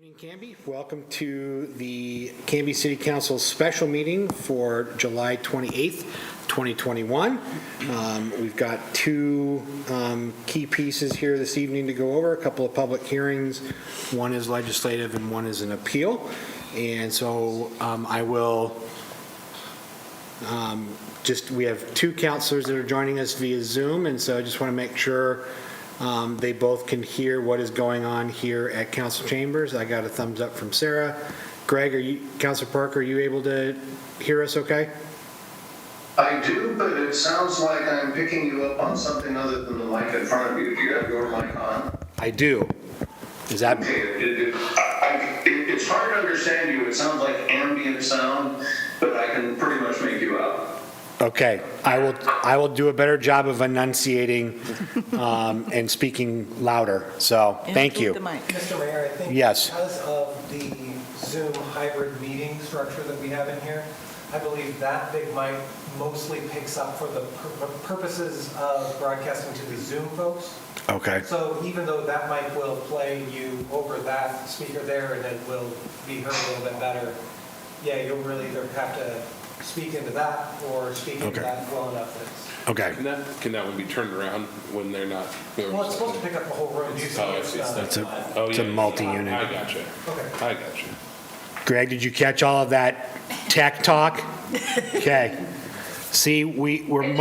Evening, Canby. Welcome to the Canby City Council special meeting for July 28th, 2021. We've got two key pieces here this evening to go over, a couple of public hearings. One is legislative and one is an appeal. And so I will we have two counselors that are joining us via Zoom, and so I just want to make sure they both can hear what is going on here at council chambers. I got a thumbs up from Sarah. Greg, Councilor Parker, are you able to hear us okay? I do, but it sounds like I'm picking you up on something other than the mic in front of you. Do you have your mic on? I do. Is that? Okay, it's hard to understand you. It sounds like ambient sound, but I can pretty much make you out. Okay, I will do a better job of enunciating and speaking louder. So, thank you. Mr. Mayor, I think yes. Because of the Zoom hybrid meeting structure that we have in here, I believe that big mic mostly picks up for the purposes of broadcasting to the Zoom folks. Okay. So even though that mic will play you over that speaker there and it will be heard a little bit better, yeah, you'll really either have to speak into that or speak into that well enough that it's... Okay. Can that one be turned around when they're not? Well, it's supposed to pick up the whole room. It's a multi-unit. I got you. Okay. I got you. Greg, did you catch all of that tech talk? Okay. See, we're... I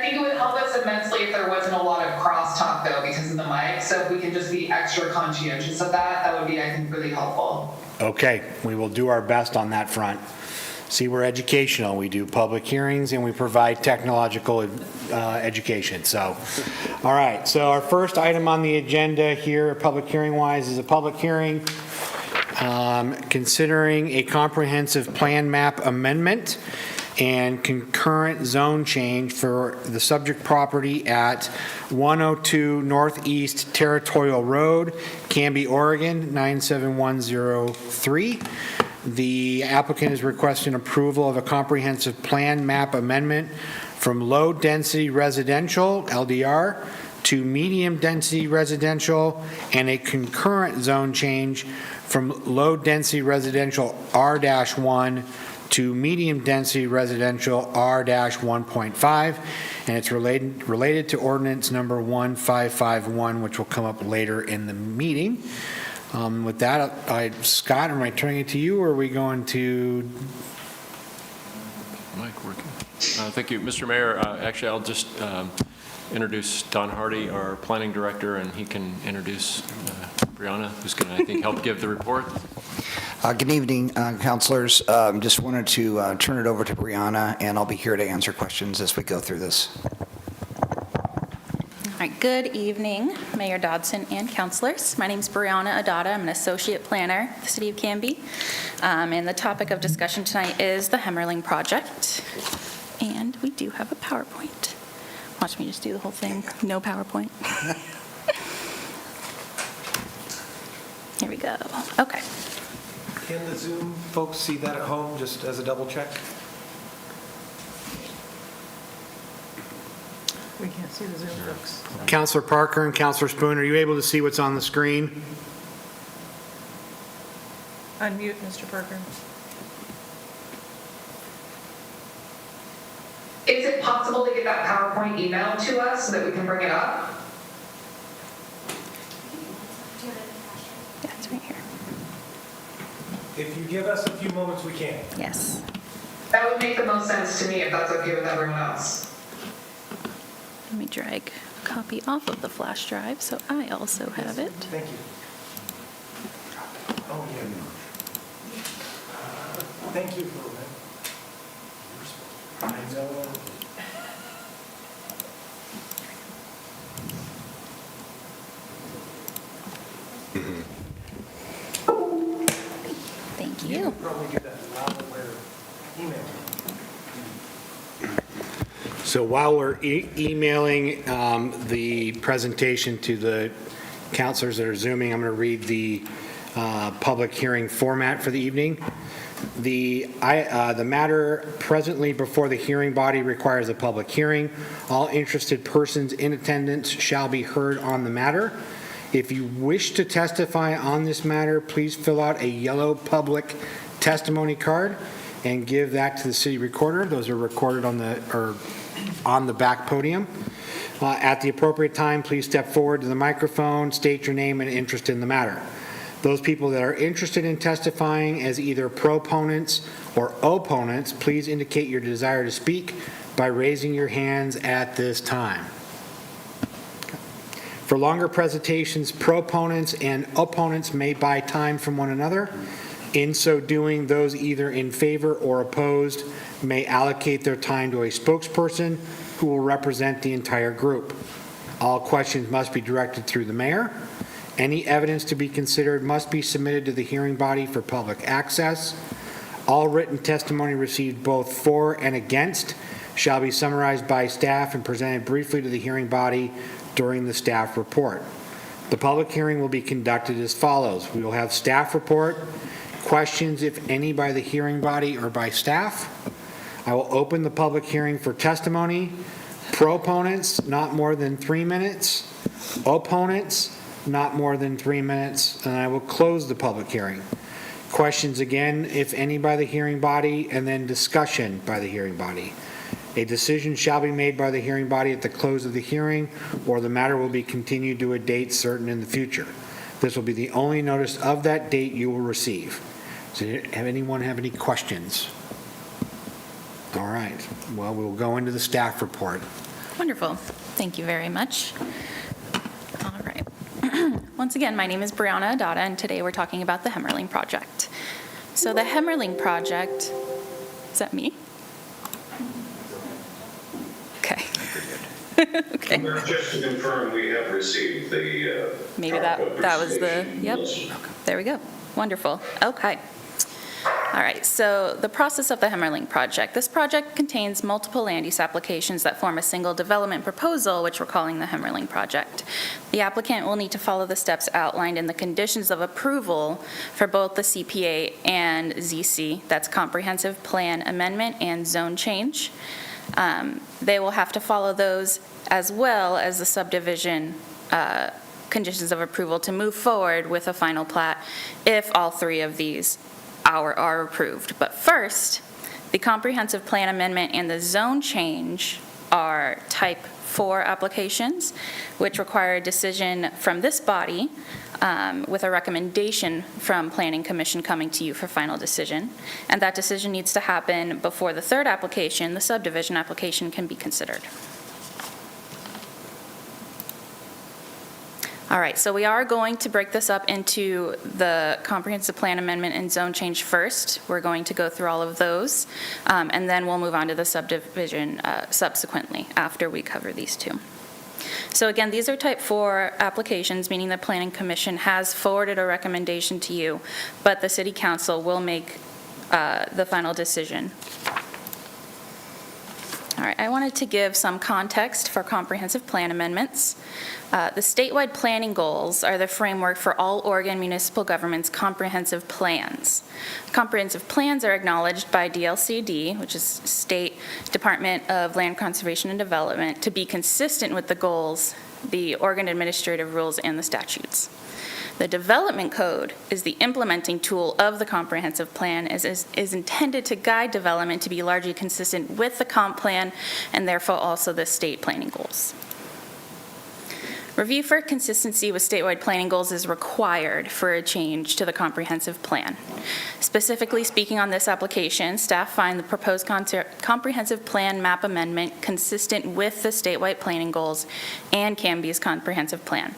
think it would help us immensely if there wasn't a lot of crosstalk, though, because of the mic. So if we can just be extra conscientious of that, that would be, I think, really helpful. Okay, we will do our best on that front. See, we're educational. We do public hearings and we provide technological education. So, all right. So our first item on the agenda here, public hearing wise, is a public hearing considering a comprehensive plan map amendment and concurrent zone change for the subject property at 102 Northeast Territorial Road, Canby, Oregon, 97103. The applicant is requesting approval of a comprehensive plan map amendment from low density residential, LDR, to medium density residential, and a concurrent zone change from low density residential R-1 to medium density residential R-1.5, and it's related to ordinance number 1551, which will come up later in the meeting. With that, Scott, am I turning it to you, or are we going to? Mic working. Thank you, Mr. Mayor. Actually, I'll just introduce Don Hardy, our planning director, and he can introduce Brianna, who's going to, I think, help give the report. Good evening, councilors. Just wanted to turn it over to Brianna, and I'll be here to answer questions as we go through this. All right, good evening, Mayor Dodson and councilors. My name is Brianna Adada. I'm an associate planner at the City of Canby. And the topic of discussion tonight is the Hemmerling project. And we do have a PowerPoint. Watch me just do the whole thing. No PowerPoint. Here we go. Okay. Can the Zoom folks see that at home, just as a double check? We can't see the Zoom folks. Councilor Parker and Councilor Spoon, are you able to see what's on the screen? Unmute, Mr. Parker. Is it possible to get that PowerPoint emailed to us so that we can bring it up? Yeah, it's right here. If you give us a few moments, we can. Yes. That would make the most sense to me if that's okay with everyone else. Let me drag a copy off of the flash drive so I also have it. Thank you. Oh, yeah. Thank you for that. I know. Thank You you. could probably do that while we're emailing. So while we're emailing the presentation to the counselors that are Zooming, I'm going to read the public hearing format for the evening. The matter presently before the hearing body requires a public hearing. All interested persons in attendance shall be heard on the matter. If you wish to testify on this matter, please fill out a yellow public testimony card and give that to the city recorder. Those are recorded on the back podium. At the appropriate time, please step forward to the microphone, state your name and interest in the matter. Those people that are interested in testifying as either proponents or opponents, please indicate your desire to speak by raising your hands at this time. For longer presentations, proponents and opponents may buy time from one another. In so doing, those either in favor or opposed may allocate their time to a spokesperson who will represent the entire group. All questions must be directed through the mayor. Any evidence to be considered must be submitted to the hearing body for public access. All written testimony received both for and against shall be summarized by staff and presented briefly to the hearing body during the staff report. The public hearing will be conducted as follows. We will have staff report, questions, if any, by the hearing body or by staff. I will open the public hearing for testimony. Proponents, not more than 3 minutes. Opponents, not more than 3 minutes. And I will close the public hearing. Questions again, if any, by the hearing body, and then discussion by the hearing body. A decision shall be made by the hearing body at the close of the hearing, or the matter will be continued to a date certain in the future. This will be the only notice of that date you will receive. So, have anyone have any questions? All right. Well, we'll go into the staff report. Wonderful. Thank you very much. All right. Once again, my name is Brianna Adada, and today we're talking about the Hemmerling Project. So the Hemmerling Project, is that me? Okay. Okay. Just to confirm, we have received the. Maybe that was the, yep. There we go. Wonderful. Okay. All right, so the process of the Hemmerling Project. This project contains multiple land use applications that form a single development proposal, which we're calling the Hemmerling Project. The applicant will need to follow the steps outlined in the conditions of approval for both the CPA and ZC, that's Comprehensive Plan Amendment and Zone Change. They will have to follow those as well as the subdivision conditions of approval to move forward with a final plat if all three of these are approved. But first, the comprehensive plan amendment and the zone change are type 4 applications, which require a decision from this body with a recommendation from Planning Commission coming to you for final decision. And that decision needs to happen before the third application, the subdivision application, can be considered. All right, so we are going to break this up into the comprehensive plan amendment and zone change first. We're going to go through all of those, and then we'll move on to the subdivision subsequently after we cover these two. So again, these are type 4 applications, meaning the Planning Commission has forwarded a recommendation to you, but the City Council will make the final decision. All right, I wanted to give some context for comprehensive plan amendments. The statewide planning goals are the framework for all Oregon municipal governments' comprehensive plans. Comprehensive plans are acknowledged by DLCD, which is State Department of Land Conservation and Development, to be consistent with the goals, the Oregon administrative rules, and the statutes. The development code is the implementing tool of the comprehensive plan, is intended to guide development to be largely consistent with the comp plan and therefore also the state planning goals. Review for consistency with statewide planning goals is required for a change to the comprehensive plan. Specifically speaking on this application, staff find the proposed comprehensive plan map amendment consistent with the statewide planning goals and Canby's comprehensive plan.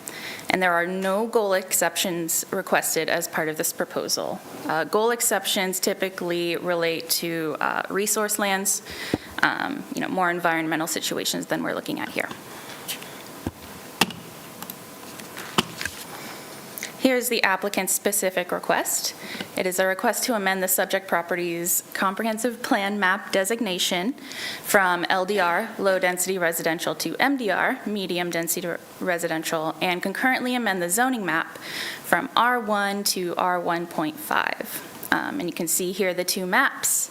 And there are no goal exceptions requested as part of this proposal. Goal exceptions typically relate to resource lands, more environmental situations than we're looking at here. Here's the applicant's specific request. It is a request to amend the subject property's comprehensive plan map designation from LDR, low density residential, to MDR, medium density residential, and concurrently amend the zoning map from R1 to R1.5. And you can see here the two maps.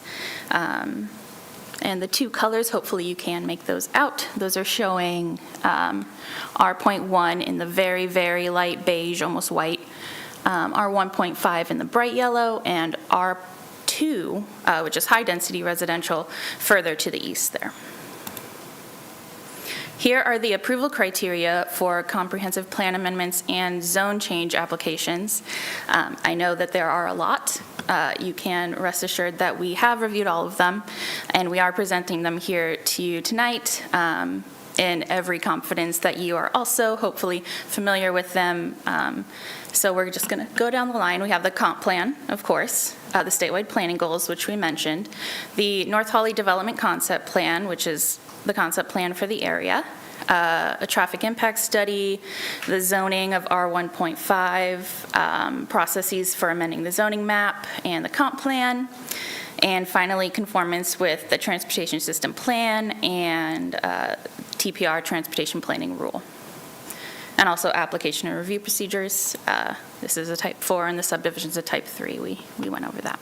And the two colors, hopefully you can make those out. Those are showing R.1 in the very, very light beige, almost white, R1.5 in the bright yellow, and R2, which is high-density residential, further to the east there. Here are the approval criteria for comprehensive plan amendments and zone change applications. I know that there are a lot. You can rest assured that we have reviewed all of them, and we are presenting them here to you tonight in every confidence that you are also hopefully familiar with them. So we're just going to go down the line. We have the comp plan, of course, the statewide planning goals, which we mentioned, the North Holly Development Concept Plan, which is the concept plan for the area, a traffic impact study, the zoning of R1.5, processes for amending the zoning map and the comp plan, and finally conformance with the transportation system plan and TPR transportation planning rule. And also application and review procedures. This is a type 4 and the subdivision's a type 3. We went over that.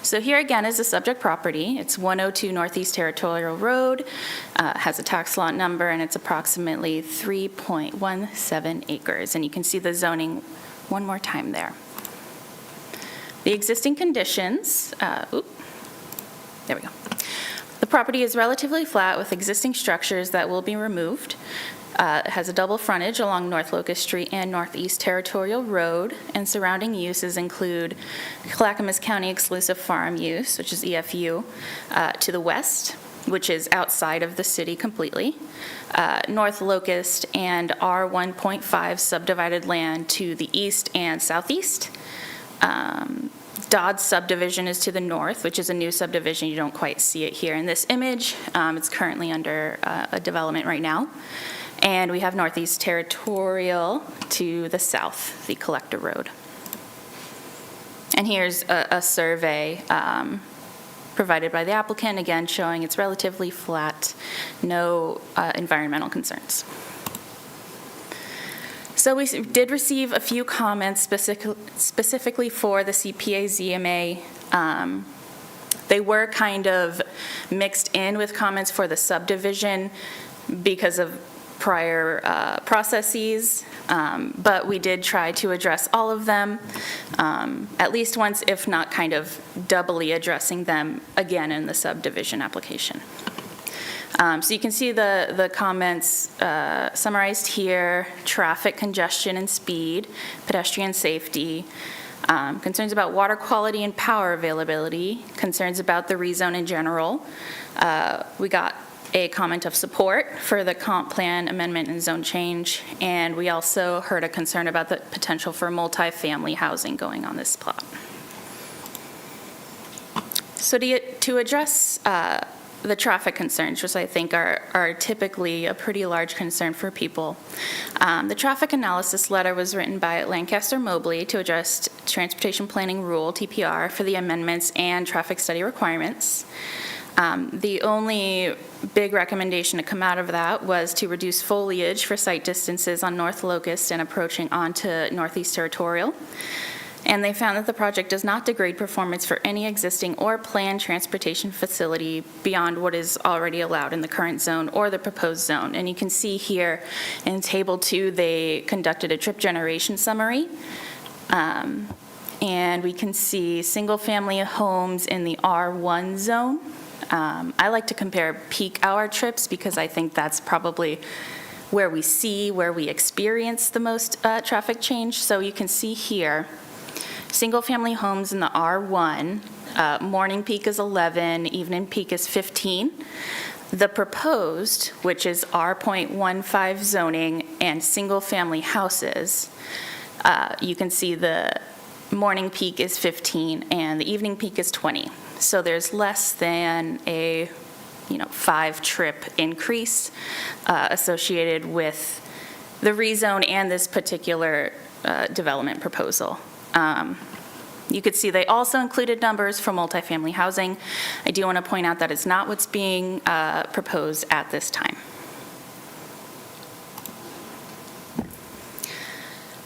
So here again is the subject property. It's 102 Northeast Territorial Road, has a tax lot number, and it's approximately 3.17 acres. And you can see the zoning one more time there. The existing conditions, there we go. The property is relatively flat with existing structures that will be removed. It has a double frontage along North Locust Street and Northeast Territorial Road, and surrounding uses include Clackamas County Exclusive Farm Use, which is EFU, to the west, which is outside of the city completely, North Locust and R1.5 subdivided land to the east and southeast. Dodds subdivision is to the north, which is a new subdivision. You don't quite see it here in this image. It's currently under a development right now. And we have Northeast Territorial to the south, the Collector Road. And here's a survey provided by the applicant, again showing it's relatively flat, no environmental concerns. So we did receive a few comments specifically for the CPA-ZMA. They were kind of mixed in with comments for the subdivision because of prior processes, but we did try to address all of them at least once, if not kind of doubly addressing them again in the subdivision application. So you can see the comments summarized here: traffic congestion and speed, pedestrian safety, concerns about water quality and power availability, concerns about the rezone in general. We got a comment of support for the comp plan amendment and zone change, and we also heard a concern about the potential for multifamily housing going on this plot. So to address the traffic concerns, which I think are typically a pretty large concern for people, the traffic analysis letter was written by Lancaster Mobley to address transportation planning rule, TPR, for the amendments and traffic study requirements. The only big recommendation to come out of that was to reduce foliage for site distances on North Locust and approaching onto Northeast Territorial. And they found that the project does not degrade performance for any existing or planned transportation facility beyond what is already allowed in the current zone or the proposed zone. And you can see here in Table 2, they conducted a trip generation summary. And we can see single-family homes in the R1 zone. I like to compare peak hour trips because I think that's probably where we experience the most traffic change. So you can see here, single-family homes in the R1, morning peak is 11, evening peak is 15. The proposed, which is R.15 zoning and single-family houses, you can see the morning peak is 15 and the evening peak is 20. So there's less than a 5-trip increase associated with the rezone and this particular development proposal. You could see they also included numbers for multifamily housing. I do want to point out that it's not what's being proposed at this time.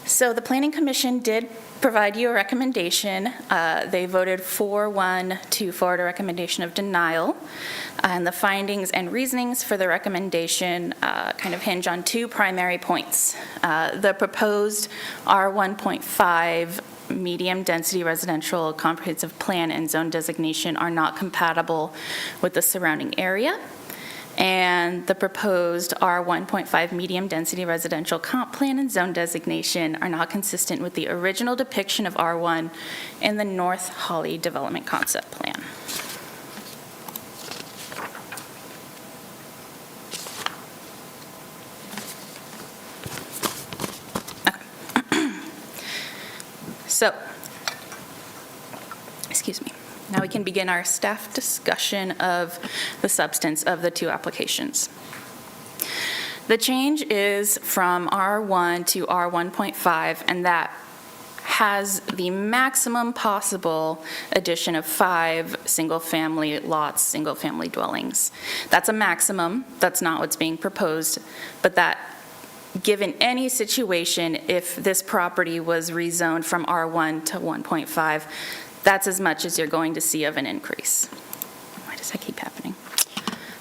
So the Planning Commission did provide you a recommendation. They voted 4-1 to forward a recommendation of denial. And the findings and reasonings for the recommendation kind of hinge on two primary points. The proposed R1.5 medium-density residential comprehensive plan and zone designation are not compatible with the surrounding area. And the proposed R1.5 medium-density residential comp plan and zone designation are not consistent with the original depiction of R1 in the North Holly Development Concept Plan. So, excuse me. Now we can begin our staff discussion of the substance of the two applications. The change is from R1 to R1.5, and that has the maximum possible addition of 5 single-family lots, single-family dwellings. That's a maximum. That's not what's being proposed, but that given any situation, if this property was rezoned from R1 to 1.5, that's as much as you're going to see of an increase. Why does that keep happening?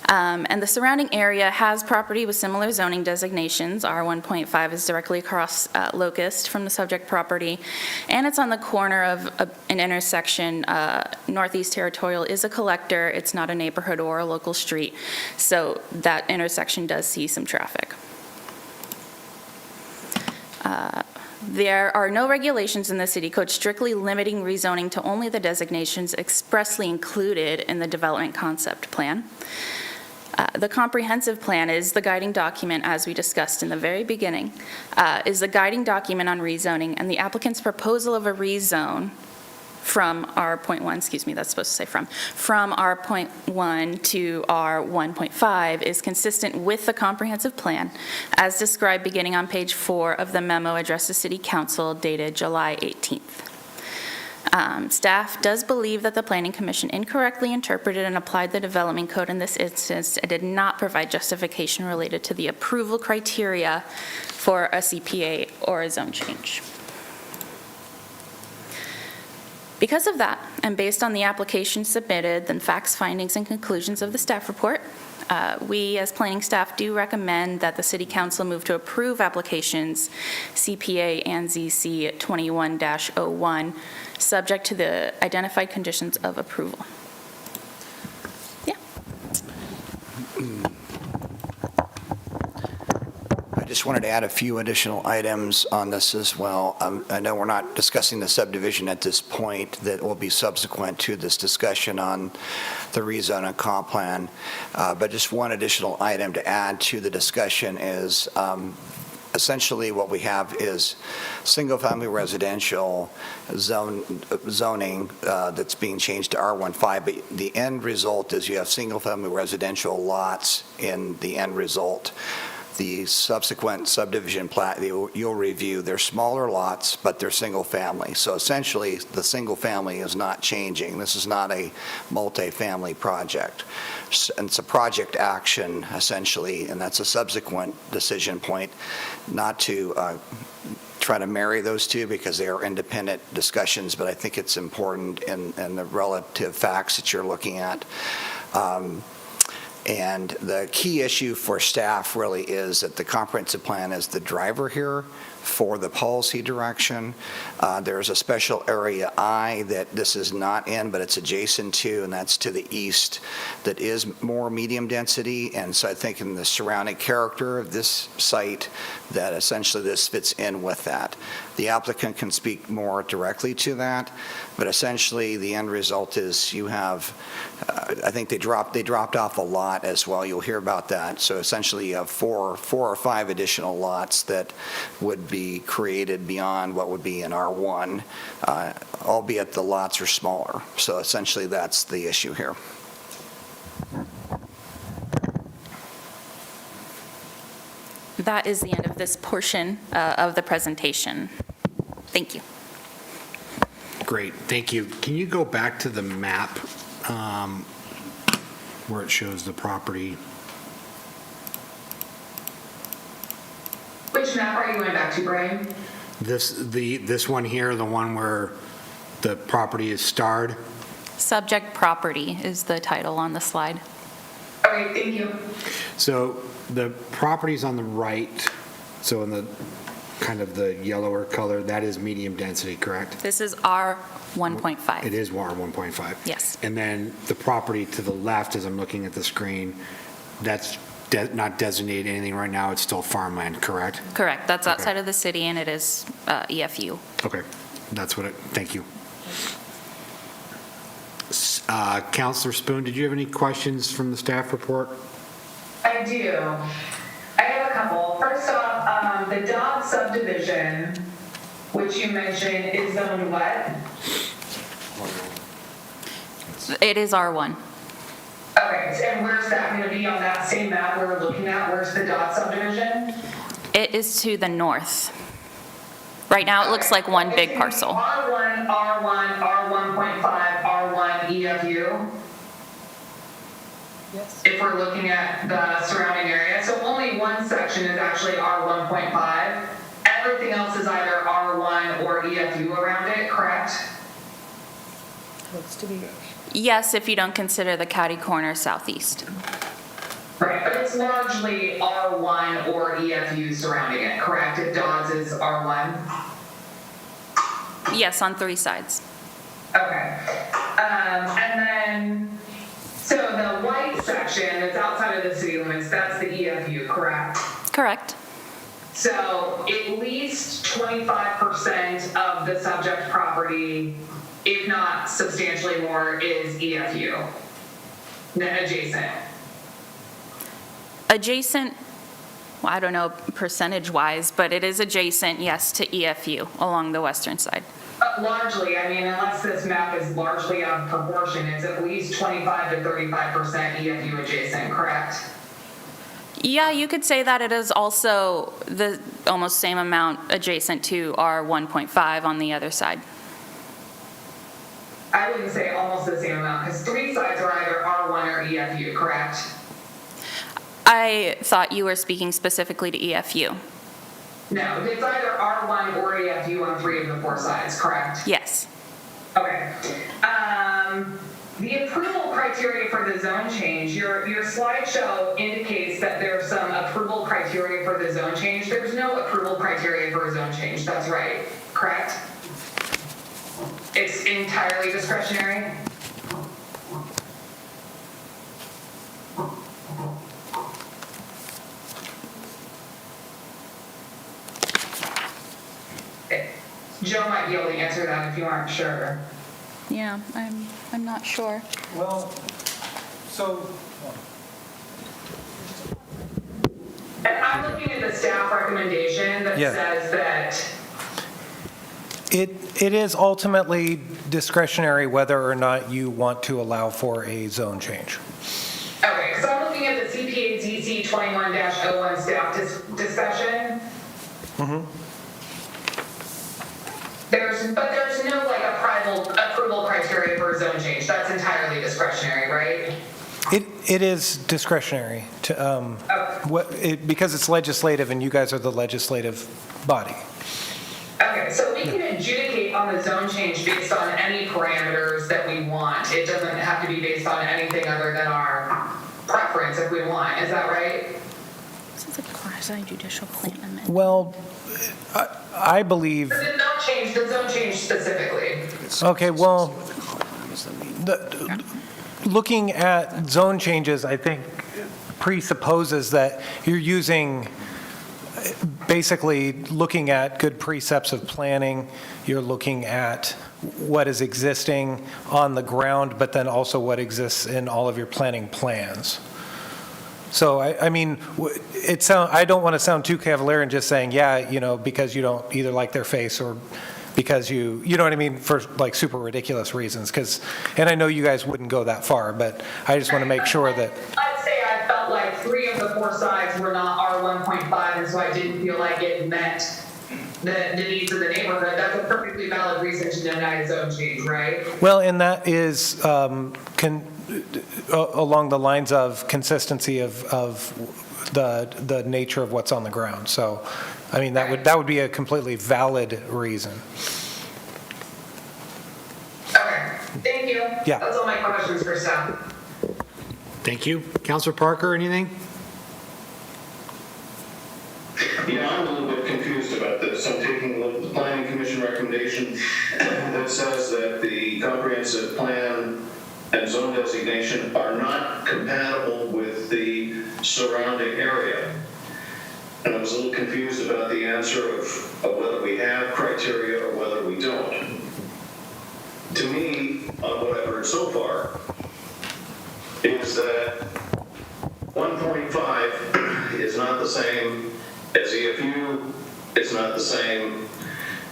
And the surrounding area has property with similar zoning designations. R1.5 is directly across Locust from the subject property, and it's on the corner of an intersection. Northeast Territorial is a collector. It's not a neighborhood or a local street, so that intersection does see some traffic. There are no regulations in the city code strictly limiting rezoning to only the designations expressly included in the development concept plan. The comprehensive plan is the guiding document, as we discussed in the very beginning, is the guiding document on rezoning, and the applicant's proposal of a rezone from R.1, excuse me, that's supposed to say from R.1 to R1.5 is consistent with the comprehensive plan as described beginning on page 4 of the memo addressed to City Council dated July 18th. Staff does believe that the Planning Commission incorrectly interpreted and applied the development code in this instance and did not provide justification related to the approval criteria for a CPA or a zone change. Because of that, and based on the application submitted, then facts, findings, and conclusions of the staff report, we as planning staff do recommend that the City Council move to approve applications CPA and ZC 21-01, subject to the identified conditions of approval. Yeah. I just wanted to add a few additional items on this as well. I know we're not discussing the subdivision at this point. That will be subsequent to this discussion on the rezone and comp plan. But just one additional item to add to the discussion is essentially what we have is single-family residential zoning that's being changed to R15, but the end result is you have single-family residential lots in the end result. The subsequent subdivision plat you'll review, they're smaller lots, but they're single family. So essentially, the single family is not changing. This is not a multi-family project. And it's a project action, essentially, and that's a subsequent decision point, not to try to marry those two because they are independent discussions, but I think it's important in the relative facts that you're looking at. And the key issue for staff really is that the comprehensive plan is the driver here for the policy direction. There's a special area I that this is not in, but it's adjacent to, and that's to the east, that is more medium density. And so I think in the surrounding character of this site, that essentially this fits in with that. The applicant can speak more directly to that, but essentially the end result is you have, I think they dropped off a lot as well. You'll hear about that. So essentially you have four or five additional lots that would be created beyond what would be in R1, albeit the lots are smaller. So essentially that's the issue here. That is the end of this portion of the presentation. Thank you. Great, thank you. Can you go back to the map where it shows the property? Which map are you going back to, Brian? This one here, the one where the property is starred? Subject property is the title on the slide. Okay, thank you. So the properties on the right, so in the kind of the yellower color, that is medium density, correct? This is R 1.5. It is WAR 1.5. Yes. And then the property to the left, as I'm looking at the screen, that's not designated anything right now, it's still farmland, correct? Correct. That's Okay. outside of the city, and it is EFU. Okay, that's what thank you. Counselor Spoon, did you have any questions from the staff report? I do. I have a couple. First off, the dog subdivision, which you mentioned, is zoned what? It is R1. Okay, and where's that going to be on that same map we're looking at? Where's the dog subdivision? It is to the north. Right now, it looks like one big parcel. R1, R1, R1.5, R1 EFU. Yes. If we're looking at the surrounding area. So only one section is actually R1.5. Everything else is either R1 or EFU around it, correct? Looks to be. Yes, if you don't consider the catty corner southeast. Right, but it's largely R1 or EFU surrounding it, correct? If Dodds is R1? Yes, on 3 sides. Okay. And then, so the white section that's outside of the city limits, that's the EFU, correct? Correct. So at least 25% of the subject property, if not substantially more, is EFU, adjacent. Adjacent, well, I don't know percentage-wise, but it is adjacent, yes, to EFU along the western side. Largely, I mean, unless this map is largely out of proportion, it's at least 25 to 35% EFU adjacent, correct? Yeah, you could say that it is also the almost same amount adjacent to our 1.5 on the other side. I wouldn't say almost the same amount, because 3 sides are either R1 or EFU, correct? I thought you were speaking specifically to EFU. No, it's either R1 or EFU on 3 of the 4 sides, correct? Yes. Okay. The approval criteria for the zone change, your slideshow indicates that there's some approval criteria for the zone change. There's no approval criteria for a zone change, that's right, correct? It's entirely discretionary? Joe might be able to answer that if you aren't sure. Yeah, I'm not sure. Well, so, And I'm looking at the staff recommendation that Yeah. says that, It is ultimately discretionary whether or not you want to allow for a zone change. okay, because I'm looking at the CPA-ZC 21-01 staff discussion. But there's no like approval criteria for a zone change. That's entirely discretionary, right? It is discretionary to, because it's legislative and you guys are the legislative body. Okay, so we can adjudicate on the zone change based on any parameters that we want. It doesn't have to be based on anything other than our preference if we want. Is that right? Sounds like a quasi-judicial plan amendment. Well, I believe, The zone change specifically. okay, well, looking at zone changes, I think presupposes that you're using, basically looking at good precepts of planning, you're looking at what is existing on the ground, but then also what exists in all of your planning plans. So, I mean, I don't want to sound too cavalier in just saying, yeah, because you don't either like their face or because you know what I mean, for like super ridiculous reasons. And I know you guys wouldn't go that far, but I just want to make sure that. Let's say I felt like 3 of the 4 sides were not R1.5, and so I didn't feel like it met the needs of the neighborhood. That's a perfectly valid reason to deny a zone change, right? Well, and that is along the lines of consistency of the nature of what's on the ground. So, I mean, that would be a completely valid reason. Okay, thank you. Yeah. That's all my questions for staff. Thank you. Counselor Parker, anything? Yeah, I'm a little bit confused about this. I'm taking a look at the planning commission recommendation that says that the comprehensive plan and zone designation are not compatible with the surrounding area. And I was a little confused about the answer of whether we have criteria or whether we don't. To me, on what I've heard so far, is that 1.5 is not the same as EFU, it's not the same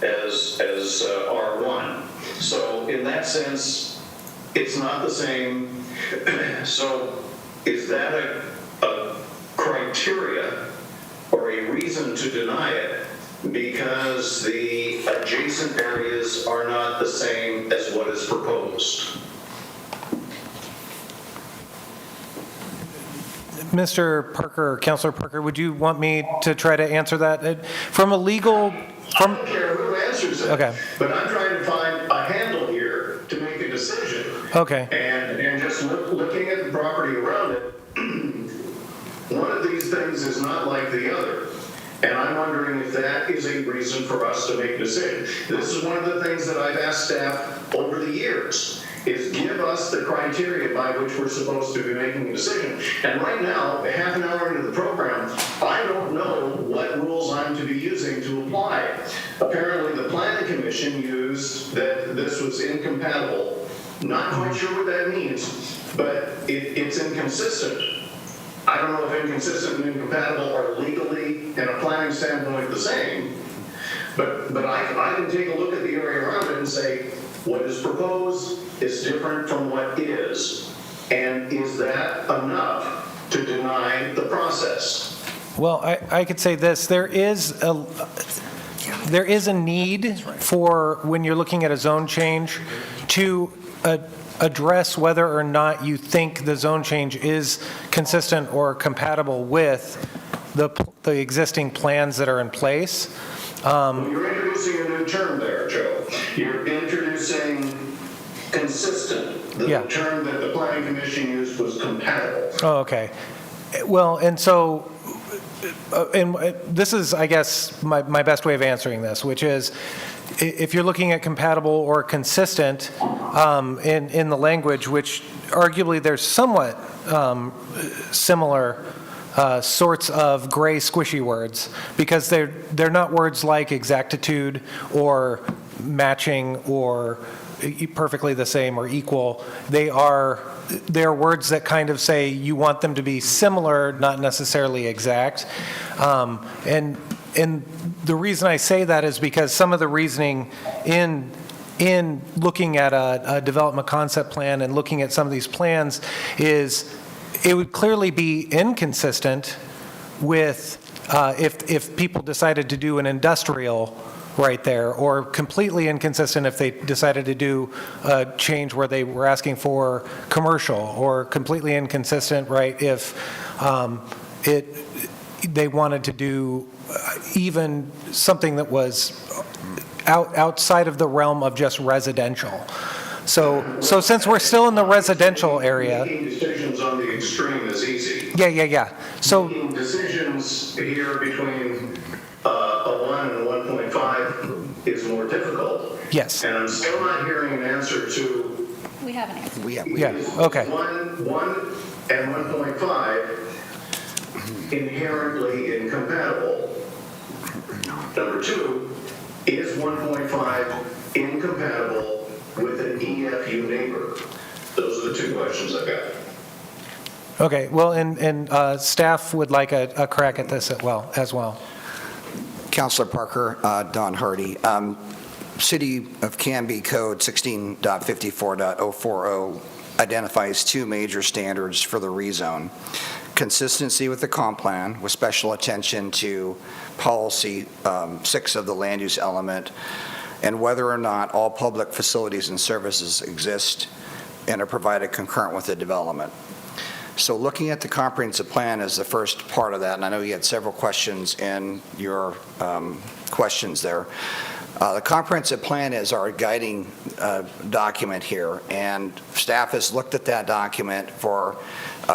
as R1. So in that sense, it's not the same. So is that a criteria or a reason to deny it because the adjacent areas are not the same as what is proposed? Mr. Parker, Counselor Parker, would you want me to try to answer that? From a legal, I don't care who answers it. Okay. But I'm trying to find a handle here to make a decision. Okay. And just looking at the property around it, one of these things is not like the other. And I'm wondering if that is a reason for us to make a decision. This is one of the things that I've asked staff over the years, is give us the criteria by which we're supposed to be making a decision. And right now, half an hour into the program, I don't know what rules I'm to be using to apply. Apparently, the planning commission used that this was incompatible. Not quite sure what that means, but it's inconsistent. I don't know if inconsistent and incompatible are legally, in a planning standpoint, the same. But I can take a look at the area around it and say, what is proposed is different from what is. And is that enough to deny the process? well, I could say this, there is a need for, when you're looking at a zone change, to address whether or not you think the zone change is consistent or compatible with the existing plans that are in place. You're introducing a new term there, Joe. You're introducing consistent. The term that the planning commission used was compatible. Oh, okay. Well, and so, and this is, I guess, my best way of answering this, which is, if you're looking at compatible or consistent in the language, which arguably there's somewhat similar sorts of gray squishy words, because they're not words like exactitude or matching or perfectly the same or equal. They're words that kind of say you want them to be similar, not necessarily exact. And the reason I say that is because some of the reasoning in looking at a development concept plan and looking at some of these plans is it would clearly be inconsistent with if people decided to do an industrial right there, or completely inconsistent if they decided to do a change where they were asking for commercial, or completely inconsistent, right, if they wanted to do even something that was outside of the realm of just residential. So since we're still in the residential area. Making decisions on the extreme is easy. Yeah. So making decisions here between a 1 and a 1.5 is more difficult. Yes. And I'm still not hearing an answer to. We have an answer. Okay. 1 and 1.5 inherently incompatible. Number 2, is 1.5 incompatible with an EFU neighbor? Those are the 2 questions I've got. Okay, well, and staff would like a crack at this as well. Counselor Parker, Don Hardy. City of Canby Code 16.54.040 identifies 2 major standards for the rezone. Consistency with the comp plan, with special attention to policy 6 of the land use element, and whether or not all public facilities and services exist and are provided concurrent with the development. So looking at the comprehensive plan is the first part of that, and I know you had several questions in your questions there. The comprehensive plan is our guiding document here, and staff has looked at that document for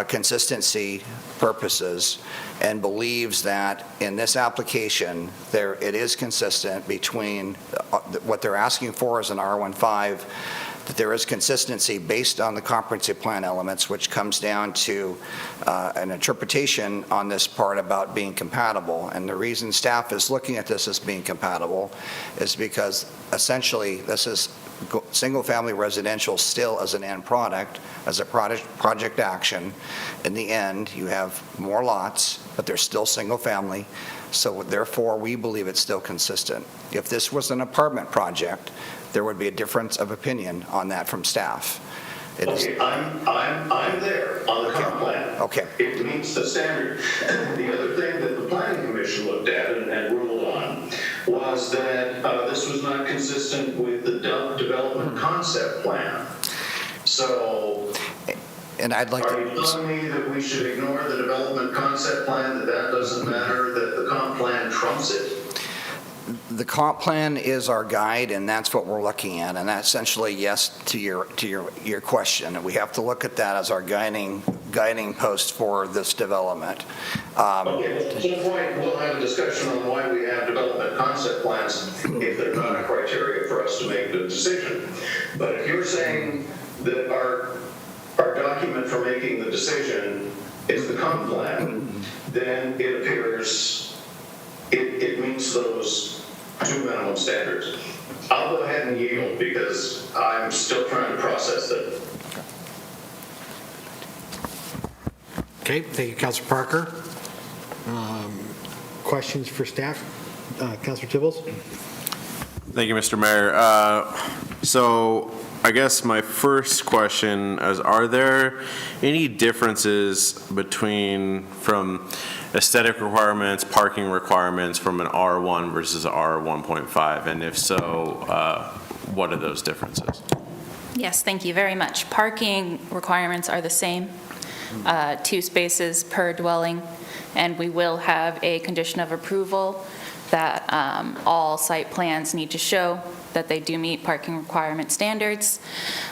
consistency purposes and believes that in this application, it is consistent between what they're asking for as an R15, that there is consistency based on the comprehensive plan elements, which comes down to an interpretation on this part about being compatible. And the reason staff is looking at this as being compatible is because essentially this is single-family residential still as an end product, as a project action. In the end, you have more lots, but they're still single-family. So therefore, we believe it's still consistent. If this was an apartment project, there would be a difference of opinion on that from staff. Okay, I'm there on the comp plan. Okay. It meets the standard. The other thing that the planning commission looked at and ruled on was that this was not consistent with the development concept plan. So, and I'd like are you telling me that we should ignore the development concept plan, that doesn't matter, that the comp plan trumps it? The comp plan is our guide, and that's what we're looking at, and that's essentially yes to your question. And we have to look at that as our guiding post for this development. Okay, to the point, we'll have a discussion on why we have development concept plans if they're not a criteria for us to make the decision. But if you're saying that our document for making the decision is the comp plan, then it appears it meets those two minimum standards. I'll go ahead and yield because I'm still trying to process that. Okay, thank you, Councilor Parker. Questions for staff? Councilor Tibbles? Thank you, Mr. Mayor. So I guess my first question is, are there any differences from aesthetic requirements, parking requirements from an R1 versus R1.5? And if so, what are those differences? Yes, thank you very much. Parking requirements are the same, 2 spaces per dwelling, and we will have a condition of approval that all site plans need to show that they do meet parking requirement standards.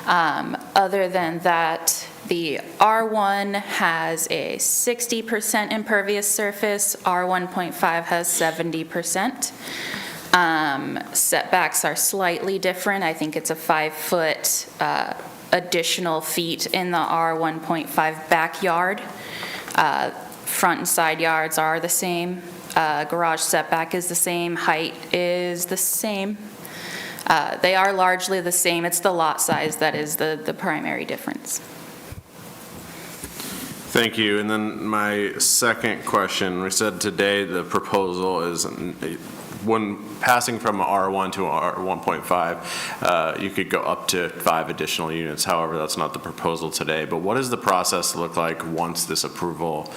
Other than that, the R1 has a 60% impervious surface, R1.5 has 70%. Setbacks are slightly different. I think it's a 5-foot additional feet in the R1.5 backyard. Front and side yards are the same. Garage setback is the same. Height is the same. They are largely the same. It's the lot size that is the primary difference. Thank you. And then my second question, we said today the proposal is when passing from R1 to R1.5, you could go up to 5 additional units. However, that's not the proposal today. But what does the process look like once this approval,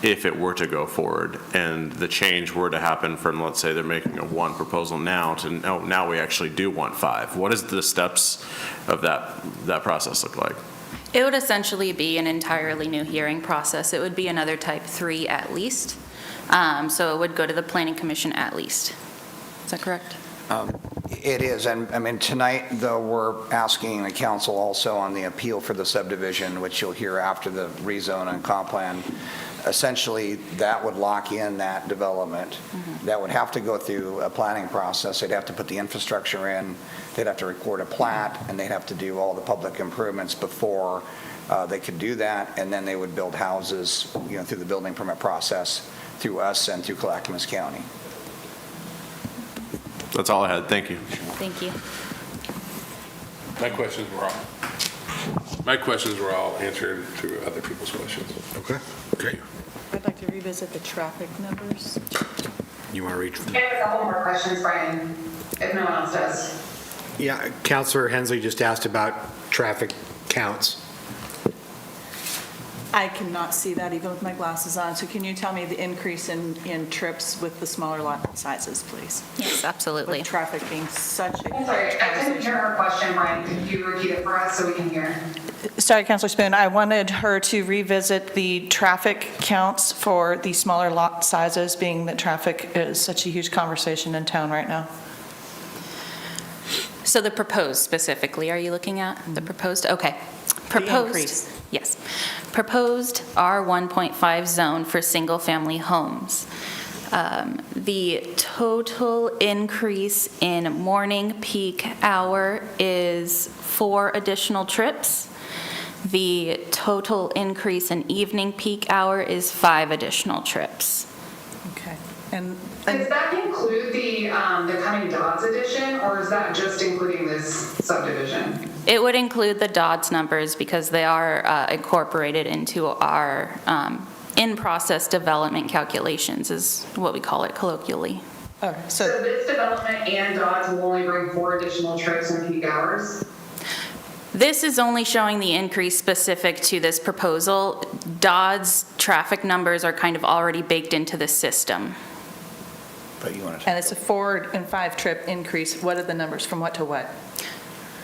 if it were to go forward and the change were to happen from, let's say they're making a 1 proposal now to now we actually do want 5? What does the steps of that process look like? It would essentially be an entirely new hearing process. It would be another type 3 at least. So it would go to the Planning Commission at least. Is that correct? It is, and I mean, tonight, though, we're asking the council also on the appeal for the subdivision, which you'll hear after the rezone and comp plan. Essentially, that would lock in that development. That would have to go through a planning process. They'd have to put the infrastructure in, they'd have to record a plat, and they'd have to do all the public improvements before they could do that, and then they would build houses, through the building permit process, through us and through Clackamas County. That's all I had. Thank you. Thank you. My questions were all answered through other people's questions. Okay, great. I'd like to revisit the traffic numbers. You want to read? I have a couple more questions, Brian, if no one else does. Yeah, Councilor Hensley just asked about traffic counts. I cannot see that even with my glasses on. So can you tell me the increase in trips with the smaller lot sizes, please? Yes, absolutely. With traffic being such a I'm sorry, huge I couldn't hear conversation. her question, Brian. Could you repeat it for us so we can hear? Sorry, Councilor Spoon, I wanted her to revisit the traffic counts for the smaller lot sizes, being that traffic is such a huge conversation in town right now. So the proposed specifically, are you looking at the proposed? Okay. The increase. Yes. Proposed R1.5 zone for single-family homes. The total increase in morning peak hour is 4 additional trips. The total increase in evening peak hour is 5 additional trips. Okay. And Does that include the coming Dodds addition, or is that just including this subdivision? It would include the Dodds numbers because they are incorporated into our in-process development calculations, is what we call it colloquially. okay, So so this development and Dodds will only bring 4 additional trips in peak hours? This is only showing the increase specific to this proposal. Dodds traffic numbers are kind of already baked into the system. But you want to. and it's a 4 and 5 trip increase. What are the numbers from what to what?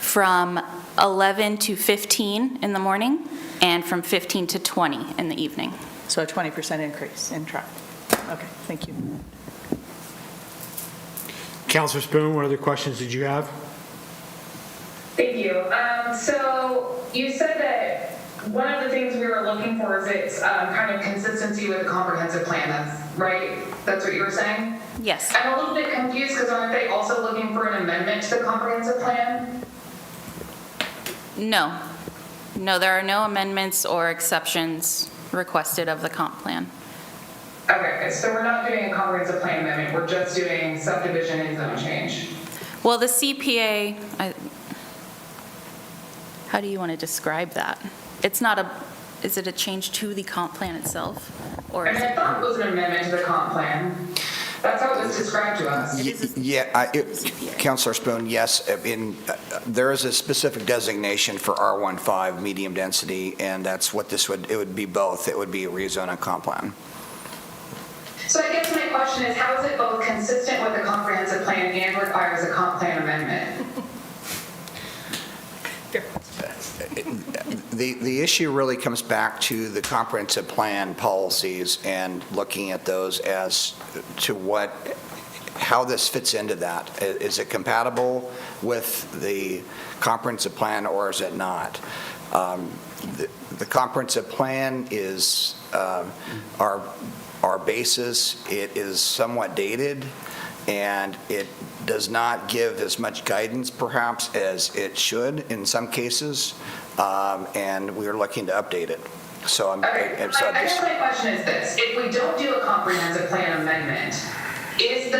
From 11 to 15 in the morning and from 15 to 20 in the evening. So a 20% increase in traffic. Okay, thank you. Counselor Spoon, what other questions did you have? Thank you. So you said that one of the things we were looking for is its kind of consistency with the comprehensive plan. That's right? That's what you were saying? Yes. I'm a little bit confused because aren't they also looking for an amendment to the comprehensive plan? No. No, there are no amendments or exceptions requested of the comp plan. Okay, so we're not doing a comprehensive plan amendment. We're just doing subdivision and zone change. Well, the CPA, how do you want to describe that? It's not a, is it a change to the comp plan itself? Or I is mean, I it? thought it was an amendment to the comp plan. That's how it was described to us. Yeah, Counselor Spoon, yes, there is a specific designation for R15, medium density, and that's what it would be both. It would be a rezone and comp plan. So I guess my question is, how is it both consistent with the comprehensive plan and requires a comp plan amendment? The issue really comes back to the comprehensive plan policies and looking at those as to how this fits into that. Is it compatible with the comprehensive plan or is it not? The comprehensive plan is our basis. It is somewhat dated, and it does not give as much guidance perhaps as it should in some cases, and we are looking to update it. So Okay, I guess my question is this. If we don't do a comprehensive plan amendment, is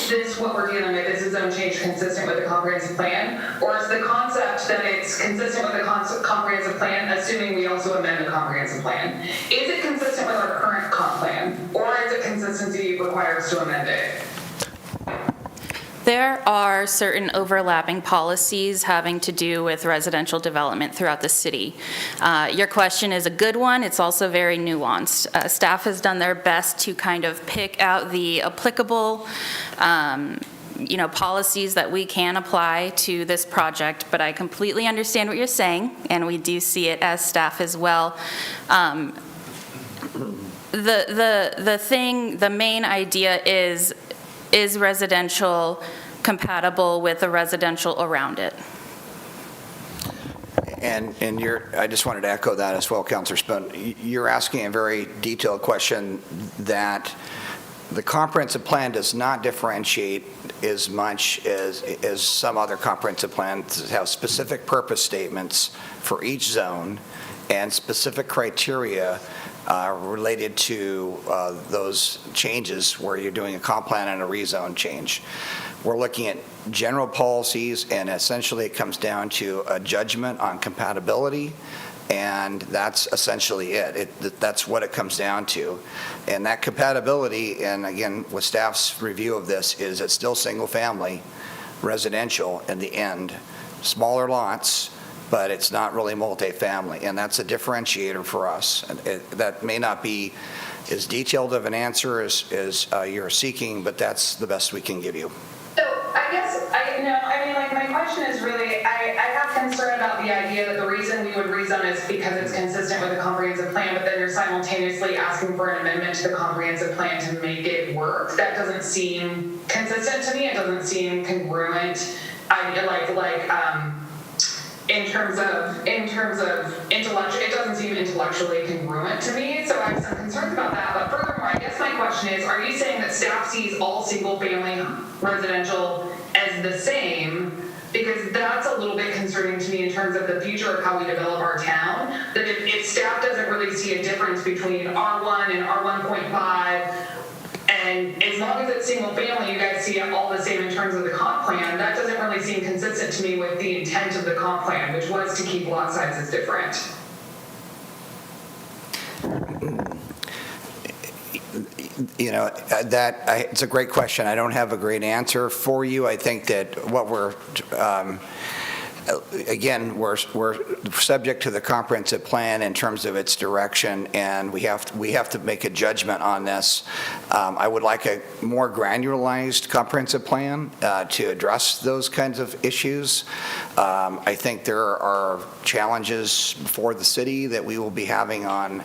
this what we're dealing with? Is the zone change consistent with the comprehensive plan? Or is the concept that it's consistent with the comprehensive plan, assuming we also amend the comprehensive plan? Is it consistent with our current comp plan? Or is it consistency requires to amend it? There are certain overlapping policies having to do with residential development throughout the city. Your question is a good one. It's also very nuanced. Staff has done their best to kind of pick out the applicable policies that we can apply to this project, but I completely understand what you're saying, and we do see it as staff as well. The main idea is residential compatible with the residential around it? And I just wanted to echo that as well, Councilor Spoon. You're asking a very detailed question that the comprehensive plan does not differentiate as much as some other comprehensive plans that have specific purpose statements for each zone and specific criteria related to those changes where you're doing a comp plan and a rezone change. We're looking at general policies, and essentially it comes down to a judgment on compatibility, and that's essentially it. That's what it comes down to. And that compatibility, and again, with staff's review of this, is it's still single-family residential in the end, smaller lots, but it's not really multifamily, and that's a differentiator for us. That may not be as detailed of an answer as you're seeking, but that's the best we can give you. So I guess, my question is really, I have concern about the idea that the reason we would rezone is because it's consistent with the comprehensive plan, but then you're simultaneously asking for an amendment to the comprehensive plan to make it work. That doesn't seem consistent to me. It doesn't seem congruent. In terms of intellectual, it doesn't seem intellectually congruent to me, so I have some concerns about that. But furthermore, I guess my question is, are you saying that staff sees all single-family residential as the same? Because that's a little bit concerning to me in terms of the future of how we develop our town, that if staff doesn't really see a difference between R1 and R1.5, and as long as it's single family, you guys see it all the same in terms of the comp plan, that doesn't really seem consistent to me with the intent of the comp plan, which was to keep lot sizes different. It's a great question. I don't have a great answer for you. I think that what we're subject to the comprehensive plan in terms of its direction, and we have to make a judgment on this. I would like a more granularized comprehensive plan to address those kinds of issues. I think there are challenges for the city that we will be having on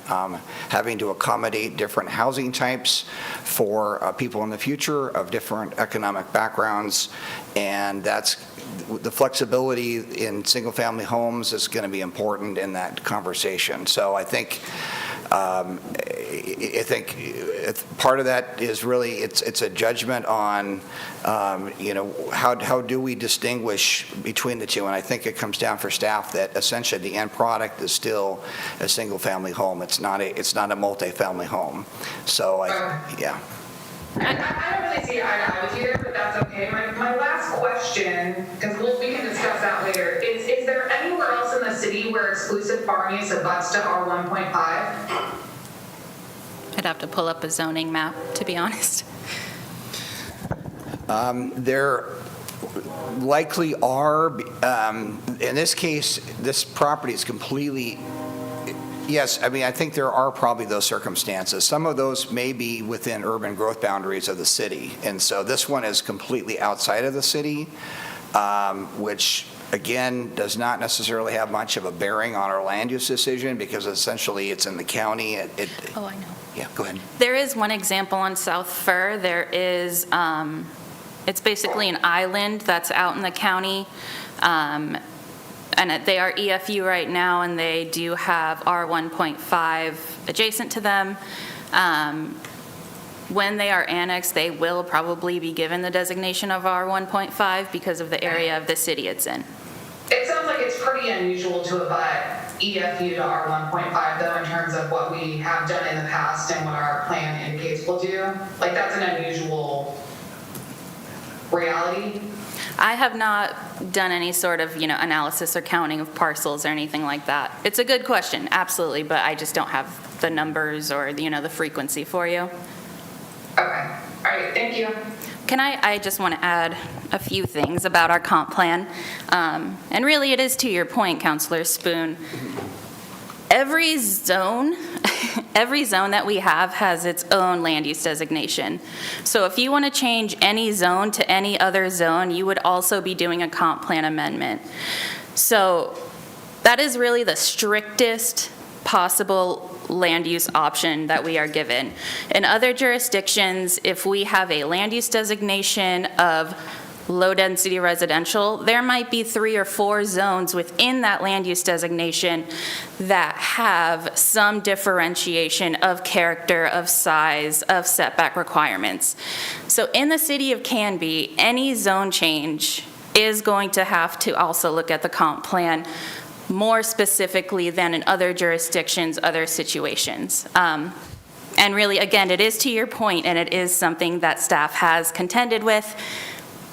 having to accommodate different housing types for people in the future of different economic backgrounds, and that's the flexibility in single-family homes is going to be important in that conversation. So I think part of that is really it's a judgment on how do we distinguish between the two, and I think it comes down for staff that essentially the end product is still a single-family home. It's not a multifamily home. So yeah. I don't really see eye to eye with you there, but that's okay. My last question, because we can discuss that later, is there anywhere else in the city where exclusive farm use abuts to R1.5? I'd have to pull up a zoning map, to be honest. There likely are. In this case, this property is completely. Yes, I think there are probably those circumstances. Some of those may be within urban growth boundaries of the city. And so this one is completely outside of the city, which, again, does not necessarily have much of a bearing on our land use decision because essentially it's in the county. Oh, I know. Yeah, go ahead. There is one example on South Fir. There is, it's basically an island that's out in the county. And they are EFU right now, and they do have R1.5 adjacent to them. When they are annexed, they will probably be given the designation of R1.5 because of the area of the city it's in. It sounds like it's pretty unusual to abut EFU to R1.5, though, in terms of what we have done in the past and what our plan indicates we'll do. Like, that's an unusual reality. I have not done any sort of, analysis or counting of parcels or anything like that. It's a good question, absolutely, but I just don't have the numbers or, the frequency for you. Okay, all right, thank you. I just want to add a few things about our comp plan. And really, it is to your point, Councilor Spoon. Every zone that we have has its own land use designation. So if you want to change any zone to any other zone, you would also be doing a comp plan amendment. So that is really the strictest possible land use option that we are given. In other jurisdictions, if we have a land use designation of low-density residential, there might be 3 or 4 zones within that land use designation that have some differentiation of character, of size, of setback requirements. So in the city of Canby, any zone change is going to have to also look at the comp plan more specifically than in other jurisdictions, other situations. And really, again, it is to your point, and it is something that staff has contended with.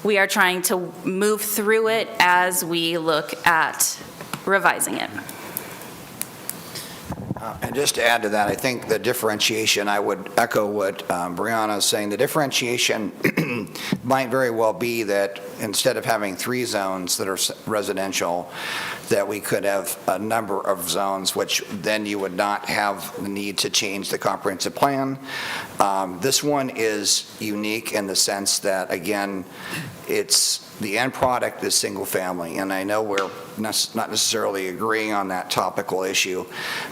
We are trying to move through it as we look at revising it. And just to add to that, I think the differentiation, I would echo what Brianna is saying. The differentiation might very well be that instead of having 3 zones that are residential, that we could have a number of zones, which then you would not have the need to change the comprehensive plan. This one is unique in the sense that, again, the end product is single family, and I know we're not necessarily agreeing on that topical issue,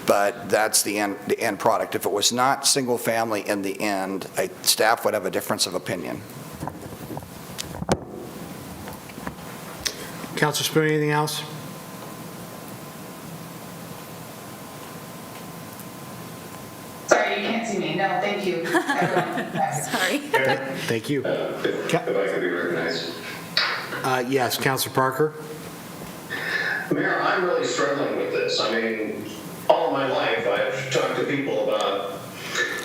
but that's the end product. If it was not single family in the end, staff would have a difference of opinion. Councilor Spoon, anything else? Sorry, you can't see me. No, thank you, everyone. Sorry. Thank you. If I can be recognized. Yes, Councilor Parker? Mayor, I'm really struggling with this. I mean, all my life, I've talked to people about,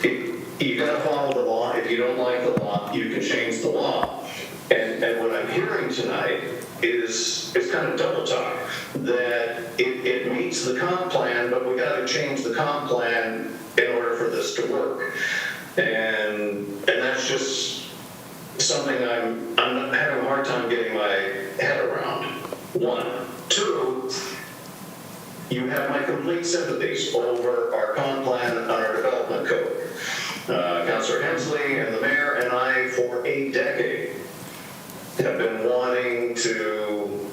you gotta follow the law. If you don't like the law, you can change the law. And what I'm hearing tonight is kind of double talk, that it meets the comp plan, but we gotta change the comp plan in order for this to work. And that's just something I'm having a hard time getting my head around. 1. 2, you have my complete sympathies over our comp plan and our development code. Councilor Hensley and the mayor and I, for a decade, have been wanting to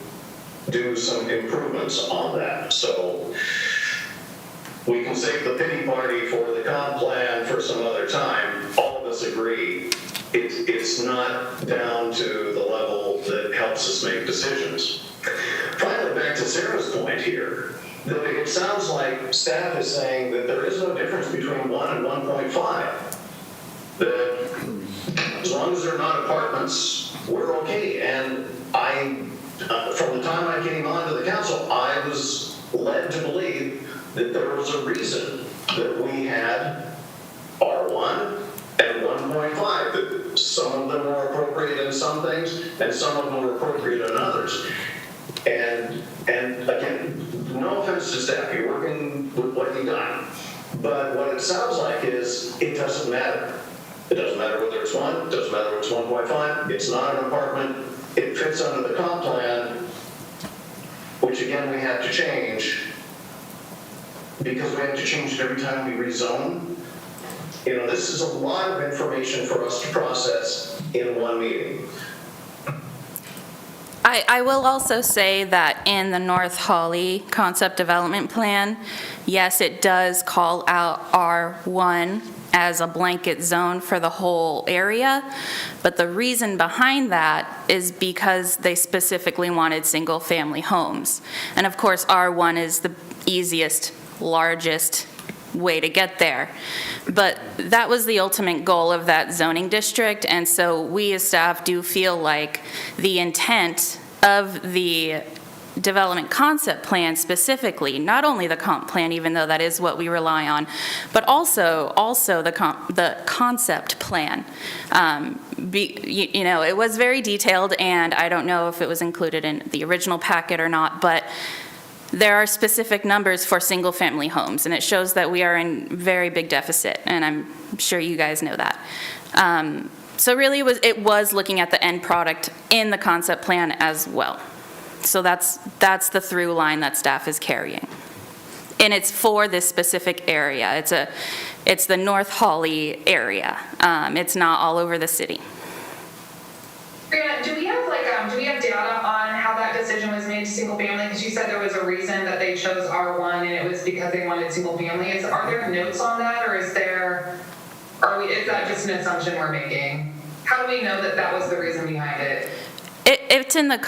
do some improvements on that. So we can save the pity party for the comp plan for some other time. All of us agree it's not down to the level that helps us make decisions. Finally, back to Sarah's point here, that it sounds like staff is saying that there is no difference between 1 and 1.5. That as long as they're not apartments, we're okay. And from the time I came onto the council, I was led to believe that there was a reason that we had R1 and 1.5, that some of them were appropriate in some things and some of them were appropriate in others. And again, no offense to staff, you're working with what you've done. But what it sounds like is it doesn't matter. It doesn't matter whether it's 1, it doesn't matter whether it's 1.5, it's not an apartment, it fits under the comp plan, which again we have to change because we have to change it every time we rezone. You know, this is a lot of information for us to process in one meeting. I will also say that in the North Hawley Concept Development Plan, yes, it does call out R1 as a blanket zone for the whole area, but the reason behind that is because they specifically wanted single-family homes. And of course, R1 is the easiest, largest way to get there. But that was the ultimate goal of that zoning district, and so we as staff do feel like the intent of the development concept plan specifically, not only the comp plan, even though that is what we rely on, but also the concept plan. You know, it was very detailed, and I don't know if it was included in the original packet or not, but there are specific numbers for single-family homes, and it shows that we are in very big deficit, and I'm sure you guys know that. So really, it was looking at the end product in the concept plan as well. So that's the through line that staff is carrying. And it's for this specific area. It's the North Hawley area. It's not all over the city. Brianna, do we have data on how that decision was made to single family? Because you said there was a reason that they chose R1 and it was because they wanted single family. Are there notes on that, or is that just an assumption we're making? How do we know that that was the reason behind it? It's in the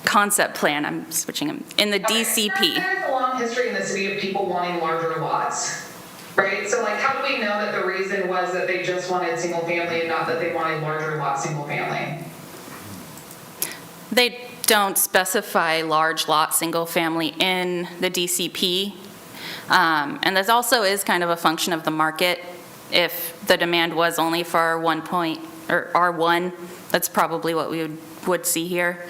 concept plan. I'm switching them in the DCP. There's a long history in the city of people wanting larger lots, right? So like, how do we know that the reason was that they just wanted single family and not that they wanted larger lot single family? They don't specify large lot single family in the DCP. And this also is kind of a function of the market. If the demand was only for R1, that's probably what we would see here.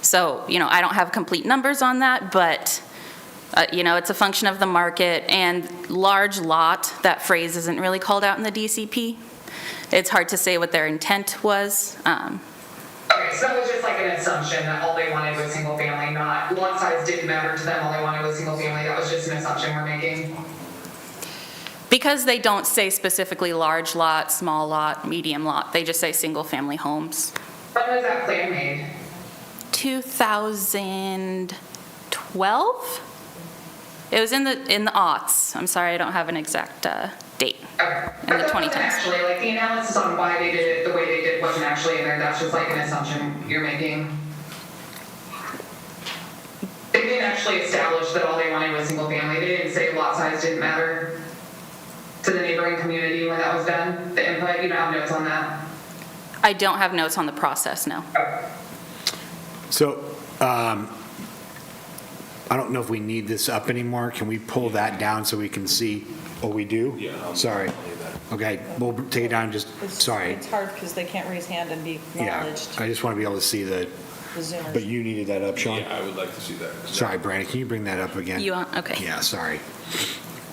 So, you know, I don't have complete numbers on that, but It's a function of the market, and large lot, that phrase isn't really called out in the DCP. It's hard to say what their intent was. Okay, so that was just like an assumption that all they wanted was single family, not lot size didn't matter to them, all they wanted was single family. That was just an assumption we're making. Because they don't say specifically large lot, small lot, medium lot, they just say single-family homes. When was that plan made? 2012? It was in the aughts. I'm sorry, I don't have an exact date. Okay. In the But that wasn't 2010s. actually, like, the analysis on why they did it the way they did wasn't actually in there, that's just like an assumption you're making. They didn't actually establish that all they wanted was single family, they didn't say lot size didn't matter to the neighboring community when that was done, the input, you don't have notes on that? I don't have notes on the process, no. So, I don't know if we need this up anymore. Can we pull that down so we can see what we do? Yeah. Sorry. Okay, we'll take it down, just, sorry. It's hard because they can't raise hand and be Yeah, acknowledged, I just want to be able to see the, the Zoomers. but you needed that up, Sean? Yeah, I would like to see that. Sorry, Brandon, can you bring that up again? You want, okay. Yeah, sorry.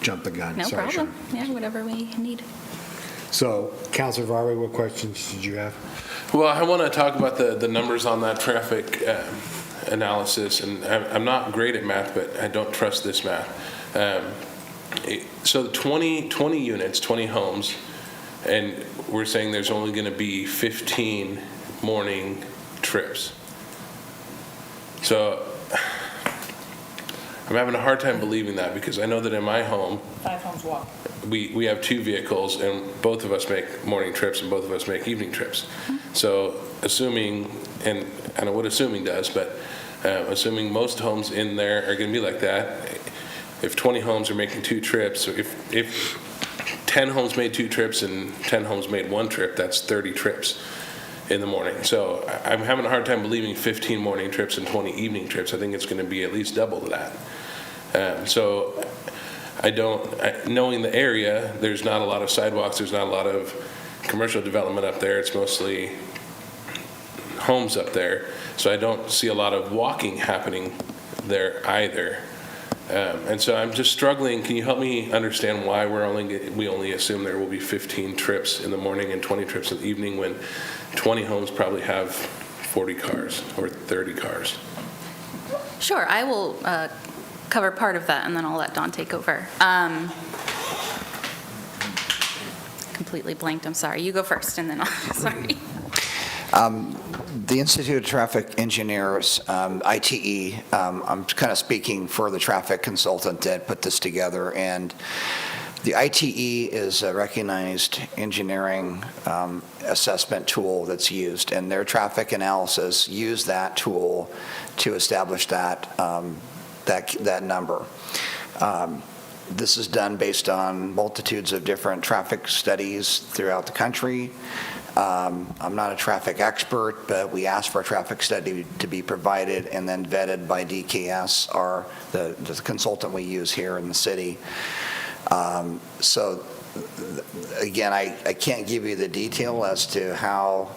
Jump the gun. No Sorry, problem. Sean. Yeah, whatever we need. So, Counselor Varley, what questions did you have? Well, I want to talk about the numbers on that traffic analysis, and I'm not great at math, but I don't trust this math. So 20 units, 20 homes, and we're saying there's only going to be 15 morning trips. So I'm having a hard time believing that, because I know that in my home, 5 homes walk. we have 2 vehicles, and both of us make morning trips and both of us make evening trips. So assuming, and I don't know what assuming does, but assuming most homes in there are going to be like that, if 20 homes are making 2 trips, so if 10 homes made 2 trips and 10 homes made 1 trip, that's 30 trips in the morning. So I'm having a hard time believing 15 morning trips and 20 evening trips. I think it's going to be at least double that. So knowing the area, there's not a lot of sidewalks, there's not a lot of commercial development up there. It's mostly homes up there. So I don't see a lot of walking happening there either. And so I'm just struggling. Can you help me understand why we only assume there will be 15 trips in the morning and 20 trips in the evening, when 20 homes probably have 40 cars or 30 cars? Sure, I will cover part of that, and then I'll let Dawn take over. Completely blanked, I'm sorry. You go first, and then I'll, sorry. The Institute of Traffic Engineers, ITE, I'm kind of speaking for the traffic consultant that put this together, and the ITE is a recognized engineering assessment tool that's used, and their traffic analysis used that tool to establish that number. This is done based on multitudes of different traffic studies throughout the country. I'm not a traffic expert, but we asked for a traffic study to be provided and then vetted by DKS, or the consultant we use here in the city. So again, I can't give you the detail as to how,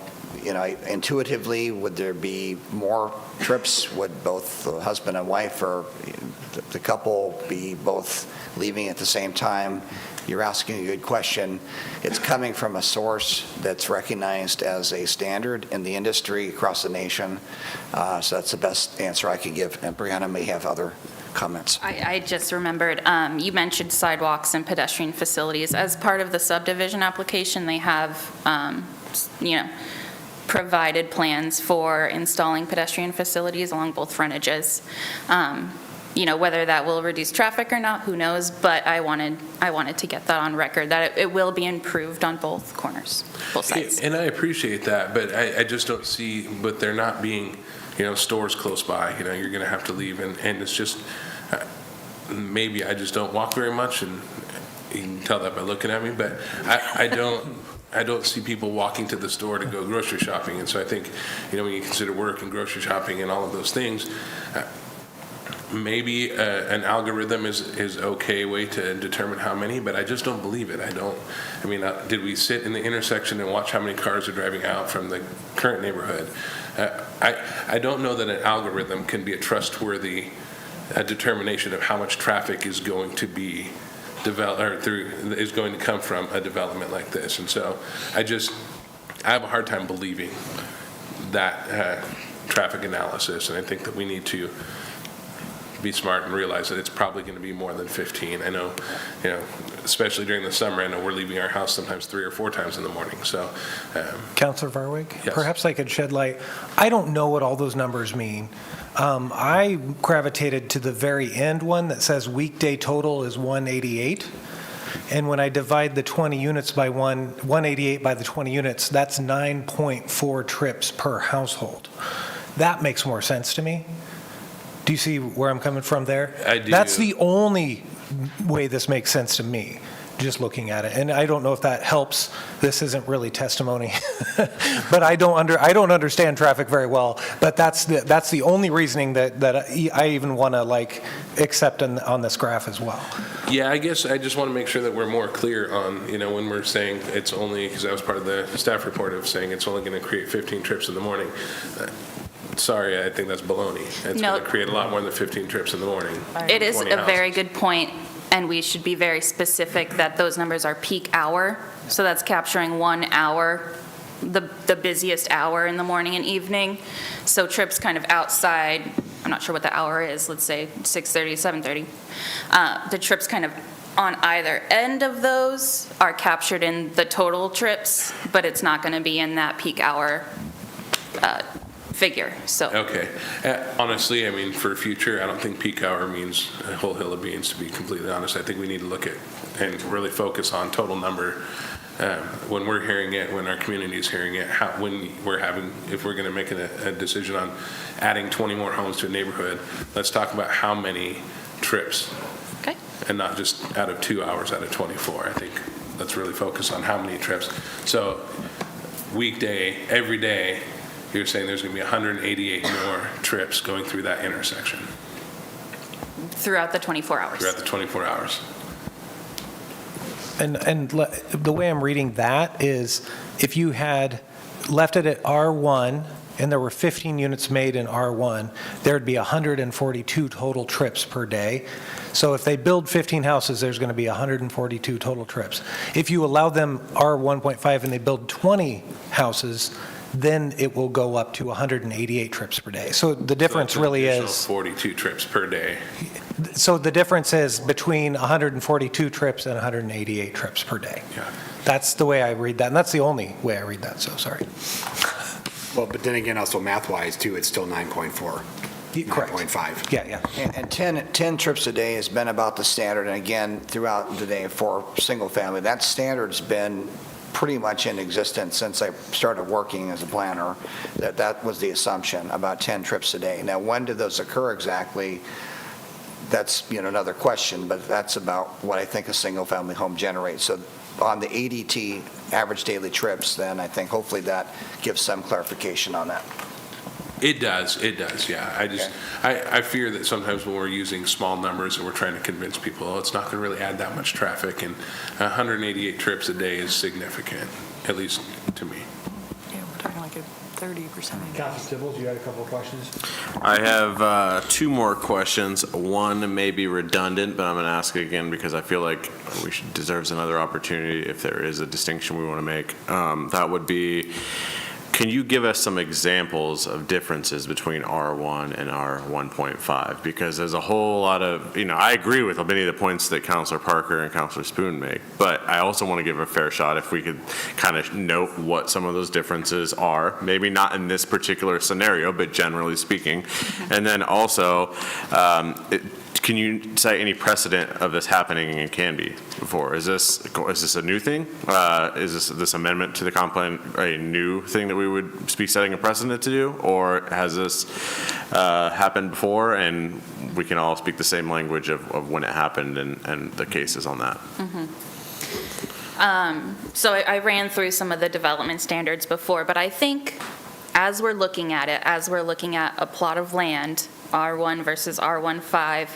intuitively, would there be more trips? Would both the husband and wife or the couple be both leaving at the same time? You're asking a good question. It's coming from a source that's recognized as a standard in the industry across the nation. So that's the best answer I could give. And Brianna may have other comments. I just remembered, you mentioned sidewalks and pedestrian facilities. As part of the subdivision application, they have, provided plans for installing pedestrian facilities along both frontages. Whether that will reduce traffic or not, who knows, but I wanted to get that on record, that it will be improved on both corners, both sides. And I appreciate that, but I just don't see, but there not being, stores close by, you're going to have to leave, and it's just, maybe I just don't walk very much, and you can tell that by looking at me, but I don't see people walking to the store to go grocery shopping, and so I think, when you consider work and grocery shopping and all of those things, maybe an algorithm is okay way to determine how many, but I just don't believe it. Did we sit in the intersection and watch how many cars are driving out from the current neighborhood? I don't know that an algorithm can be a trustworthy a determination of how much traffic is going to be is going to come from a development like this. And so I have a hard time believing that traffic analysis, and I think that we need to be smart and realize that it's probably going to be more than 15. I know, especially during the summer, I know we're leaving our house sometimes 3 or 4 times in the morning. So, Councilor Varwig? Yes. Perhaps I could shed light. I don't know what all those numbers mean. I gravitated to the very end one that says weekday total is 188. And when I divide the 20 units by 188 by the 20 units, that's 9.4 trips per household. That makes more sense to me. Do you see where I'm coming from there? I do. That's the only way this makes sense to me, just looking at it. And I don't know if that helps. This isn't really testimony. But I don't understand traffic very well. But that's the only reasoning that I even want to accept on this graph as well. yeah, I guess I just want to make sure that we're more clear on, when we're saying it's only, because that was part of the staff report of saying it's only going to create 15 trips in the morning. Sorry, I think that's baloney. It's No. going to create a lot more than 15 trips in the morning. It is 20 a houses. very good point, and we should be very specific that those numbers are peak hour. So that's capturing 1 hour, the busiest hour in the morning and evening. So trips kind of outside, I'm not sure what the hour is, let's say 6:30, 7:30. The trips kind of on either end of those are captured in the total trips, but it's not going to be in that peak hour figure, so. Okay. Honestly, I mean, for future, I don't think peak hour means a whole hill of beans, to be completely honest. I think we need to look at and really focus on total number. When we're hearing it, when our community is hearing it, if we're going to make a decision on adding 20 more homes to a neighborhood, let's talk about how many trips. Okay. And not just out of 2 hours out of 24. I think let's really focus on how many trips. So weekday, every day, you're saying there's going to be 188 more trips going through that intersection Throughout the 24 hours. throughout the 24 hours. And the way I'm reading that is if you had left it at R1 and there were 15 units made in R1, there'd be 142 total trips per day. So if they build 15 houses, there's going to be 142 total trips. If you allow them R1.5 and they build 20 houses, then it will go up to 188 trips per day. So the difference really is, 42 trips per day. so the difference is between 142 trips and 188 trips per day. Yeah. That's the way I read that, and that's the only way I read that, so sorry. Well, but then again, also math-wise, too, it's still 9.4, Correct. 9.5. Yeah. And 10 trips a day has been about the standard, and again, throughout the day for single family, that standard's been pretty much in existence since I started working as a planner. That was the assumption, about 10 trips a day. Now, when did those occur exactly? That's, another question, but that's about what I think a single-family home generates. So on the ADT, average daily trips, then I think hopefully that gives some clarification on that. It does, yeah. I fear that sometimes when we're using small numbers and we're trying to convince people, oh, it's not going to really add that much traffic, and 188 trips a day is significant, at least to me. Yeah, we're talking like a 30%. Councilor Tibbles, you had a couple of questions? I have 2 more questions. One may be redundant, but I'm going to ask it again because I feel like deserves another opportunity if there is a distinction we want to make. That would be, can you give us some examples of differences between R1 and R1.5? Because there's a whole lot of, I agree with many of the points that Councilor Parker and Councilor Spoon make, but I also want to give a fair shot if we could kind of note what some of those differences are, maybe not in this particular scenario, but generally speaking. And then also, can you cite any precedent of this happening in Canby before? Is this a new thing? Is this amendment to the comp plan a new thing that we would be setting a precedent to do? Or has this happened before and we can all speak the same language of when it happened and the cases on that? So I ran through some of the development standards before, but I think as we're looking at it, as we're looking at a plot of land, R1 versus R15,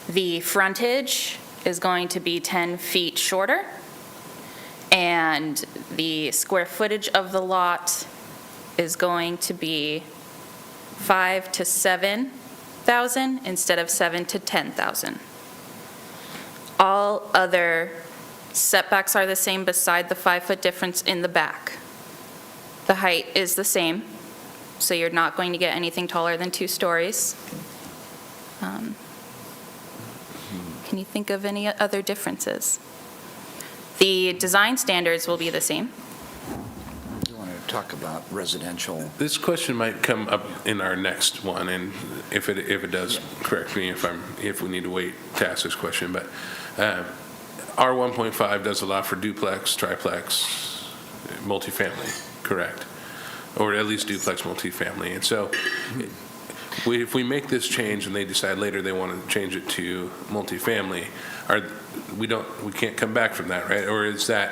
the frontage is going to be 10 feet shorter, and the square footage of the lot is going to be 5,000 to 7,000 8,000 instead of 7 to 10,000. All other setbacks are the same beside the 5-foot difference in the back. The height is the same, so you're not going to get anything taller than 2 stories. Can you think of any other differences? The design standards will be the same. You want to talk about residential? This question might come up in our next one, and if it does, correct me if we need to wait to ask this question, but R 1.5 does allow for duplex, triplex, multifamily, correct? Or at least duplex multifamily. And so if we make this change and they decide later they want to change it to multifamily, we can't come back from that, right? Or is that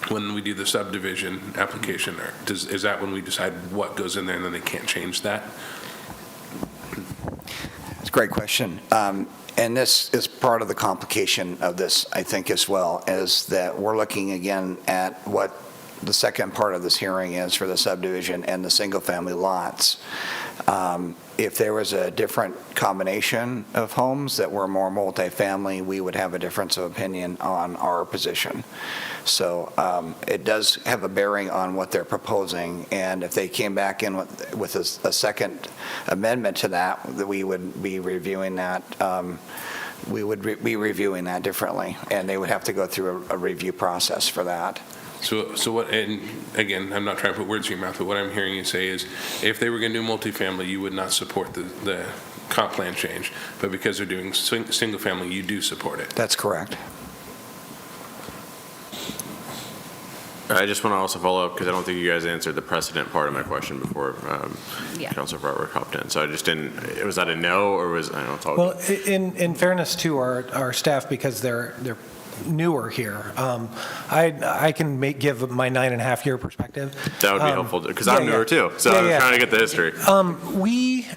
when we do the subdivision application, or is that when we decide what goes in there and then they can't change that? It's a great question. And this is part of the complication of this, I think, as well, is that we're looking again at what the second part of this hearing is for the subdivision and the single-family lots. If there was a different combination of homes that were more multifamily, we would have a difference of opinion on our position. So it does have a bearing on what they're proposing, and if they came back in with a second amendment to that, we would be reviewing that. We would be reviewing that differently, and they would have to go through a review process for that. So what, and again, I'm not trying to put words in your mouth, but what I'm hearing you say is if they were going to do multifamily, you would not support the comp plan change, but because they're doing single family, you do support it. That's correct. I just want to also follow up, because I don't think you guys answered the precedent part of my question before Yeah. Councilor Broderick hopped in. So I just didn't, was that a no, or was, I don't know. Well, in fairness to our staff, because they're newer here, I can give my 9.5-year perspective. That would be helpful, because yeah, I'm newer too, so I was trying to get the history.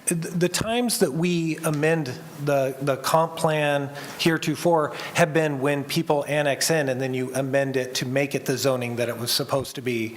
The times that we amend the comp plan heretofore have been when people annex in, and then you amend it to make it the zoning that it was supposed to be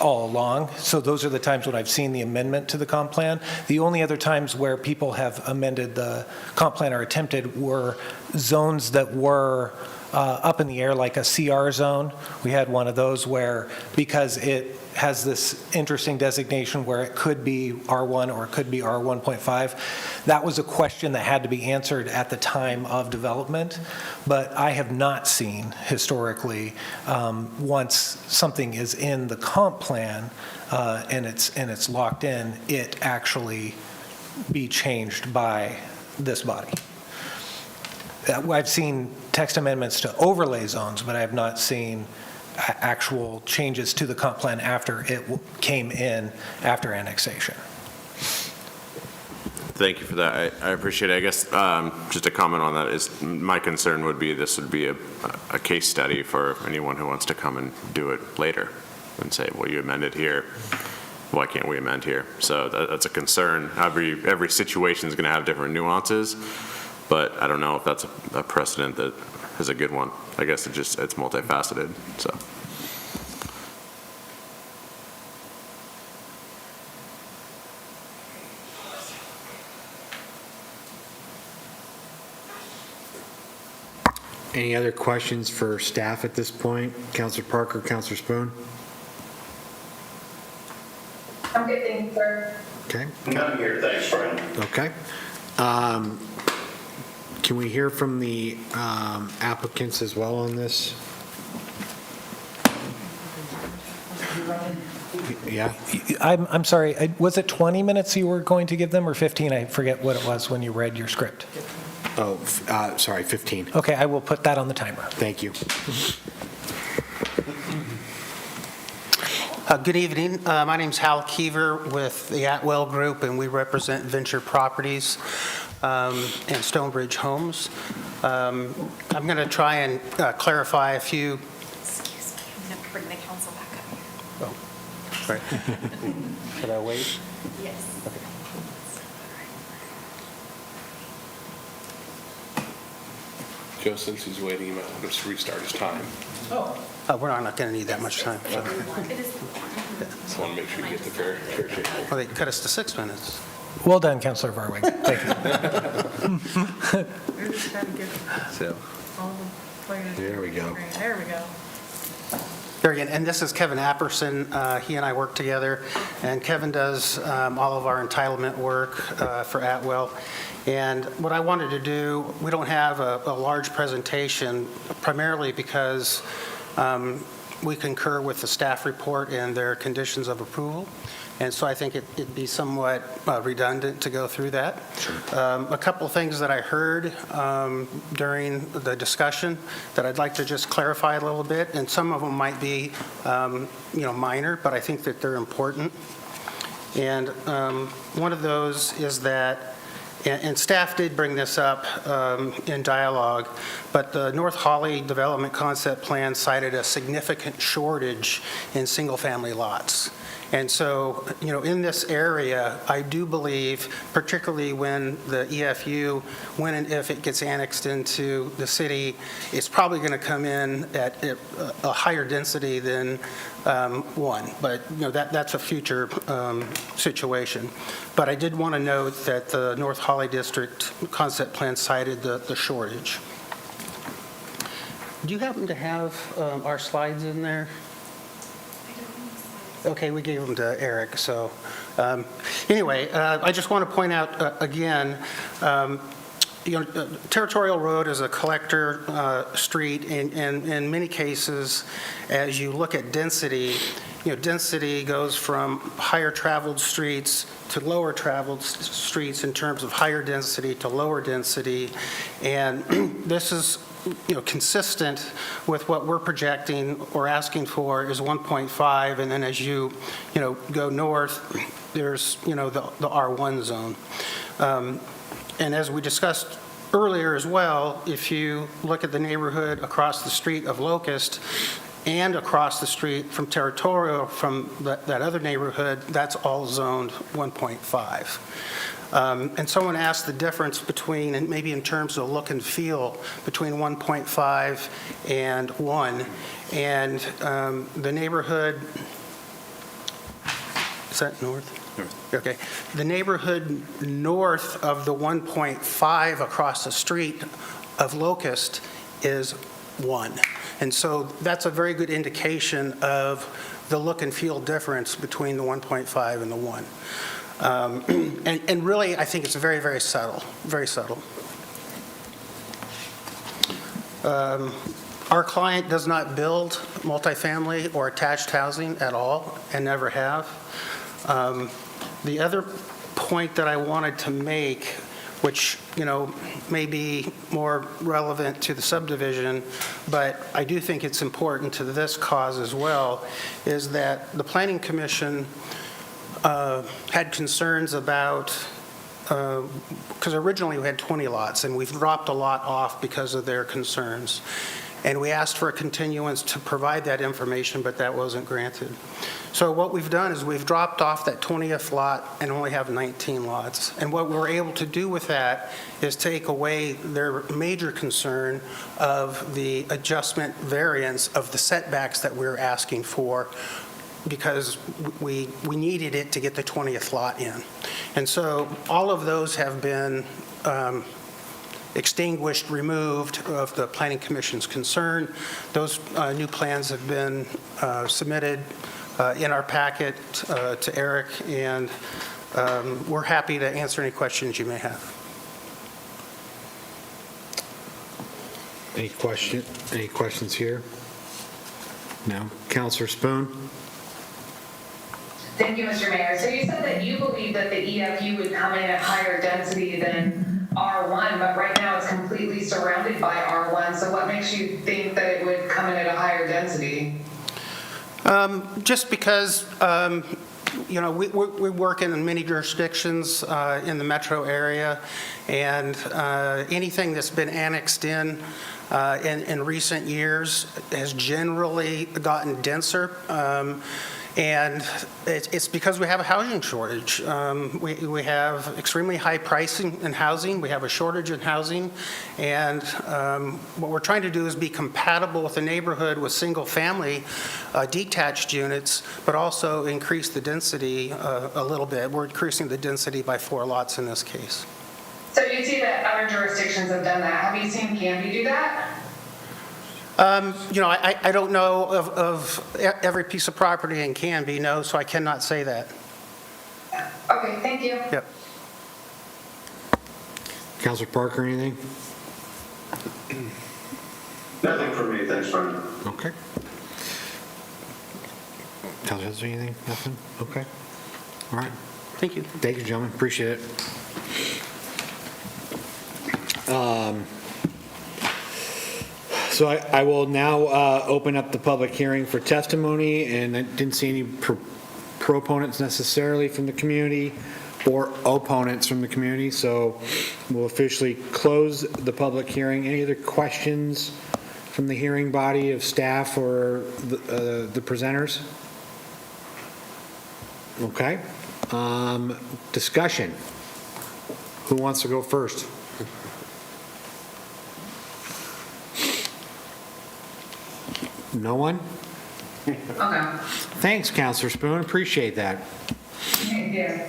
all along. So those are the times when I've seen the amendment to the comp plan. The only other times where people have amended the comp plan or attempted were zones that were up in the air, like a CR zone. We had one of those where, because it has this interesting designation where it could be R1 or it could be R1.5, that was a question that had to be answered at the time of development. But I have not seen historically, once something is in the comp plan and it's locked in, it actually be changed by this body. I've seen text amendments to overlay zones, but I have not seen actual changes to the comp plan after it came in after annexation. Thank you for that. I appreciate it. I guess just a comment on that is my concern would be this would be a case study for anyone who wants to come and do it later and say, well, you amended here. Why can't we amend here? So that's a concern. Every situation is going to have different nuances, but I don't know if that's a precedent that is a good one. I guess it's multifaceted, so. Any other questions for staff at this point? Councilor Parker, Councilor Spoon? I'm good, thank you, sir. Okay. None here, thanks, Brian. Okay. Can we hear from the applicants as well on this? Yeah. I'm sorry, was it 20 minutes you were going to give them, or 15? I forget what it was when you read your script. Oh, sorry, 15. Okay, I will put that on the timer. Thank you. Good evening. My name's Hal Keever with the Atwell Group, and we represent Venture Properties and Stonebridge Homes. I'm going to try and clarify a few. Excuse me, I'm going to bring the council back up here. Oh, right. Should I wait? Yes. Okay. Joe, since he's waiting, you might want to restart his time. We're not going to need that much time. So. Just want to make sure you get the fair shake. Well, they cut us to 6 minutes. Well done, Councilor Varwig. Thank you. We're just trying to get So, all the players. There we go. There we go. There again, and this is Kevin Apperson. He and I work together, and Kevin does all of our entitlement work for Atwell. And what I wanted to do, we don't have a large presentation, primarily because we concur with the staff report and their conditions of approval. And so I think it'd be somewhat redundant to go through that. A couple things that I heard during the discussion that I'd like to just clarify a little bit, and some of them might be, minor, but I think that they're important. And one of those is that, and staff did bring this up in dialogue, but the North Holly Development Concept Plan cited a significant shortage in single-family lots. And so, in this area, I do believe, particularly when the EFU, when and if it gets annexed into the city, it's probably going to come in at a higher density than one. But, that's a future situation. But I did want to note that the North Holly District Concept Plan cited the shortage. Do you happen to have our slides in there? Okay, we gave them to Eric, so anyway, I just want to point out again, Territorial Road is a collector street, and in many cases, as you look at density, density goes from higher traveled streets to lower traveled streets in terms of higher density to lower density, and this is consistent with what we're projecting or asking for is 1.5, and then as you go north, there's the R1 zone. And as we discussed earlier as well, if you look at the neighborhood across the street of Locust and across the street from Territorial from that other neighborhood, that's all zoned 1.5. And someone asked the difference between, and maybe in terms of look and feel, between 1.5 and 1. And the neighborhood, is that north? North. Okay. The neighborhood north of the 1.5 across the street of Locust is 1. And so that's a very good indication of the look and feel difference between the 1.5 and the 1. And really, I think it's very, very subtle, very subtle. Our client does not build multifamily or attached housing at all, and never have. The other point that I wanted to make, which, may be more relevant to the subdivision, but I do think it's important to this cause as well, is that the Planning Commission had concerns about, because originally we had 20 lots, and we've dropped a lot off because of their concerns. And we asked for a continuance to provide that information, but that wasn't granted. So what we've done is we've dropped off that 20th lot and only have 19 lots. And what we're able to do with that is take away their major concern of the adjustment variance of the setbacks that we're asking for, because we needed it to get the 20th lot in. And so all of those have been extinguished, removed of the Planning Commission's concern. Those new plans have been submitted in our packet to Eric, and we're happy to answer any questions you may have. Any questions here? No? Councilor Spoon? Thank you, Mr. Mayor. So you said that you believe that the EFU would come in at higher density than R1, but right now it's completely surrounded by R1. So what makes you think that it would come in at a higher density? Just because, we work in many jurisdictions in the metro area, and anything that's been annexed in recent years has generally gotten denser. And it's because we have a housing shortage. We have extremely high pricing in housing, we have a shortage in housing, and what we're trying to do is be compatible with the neighborhood with single-family detached units, but also increase the density a little bit. We're increasing the density by 4 lots in this case. So you see that other jurisdictions have done that. Have you seen Canby do that? I don't know of every piece of property in Canby, no, so I cannot say that. Okay, thank you. Yep. Counselor Parker, anything? Nothing for me, thanks, Brendan. Okay. Counselor, has anything? Nothing? Okay. All right. Thank you. Thank you, gentlemen. Appreciate it. So I will now open up the public hearing for testimony, and I didn't see any proponents necessarily from the community or opponents from the community, so we'll officially close the public hearing. Any other questions from the hearing body of staff or the presenters? Okay. Discussion. Who wants to go first? No one? Okay. Thanks, Counselor Spoon. Appreciate that. Thank you.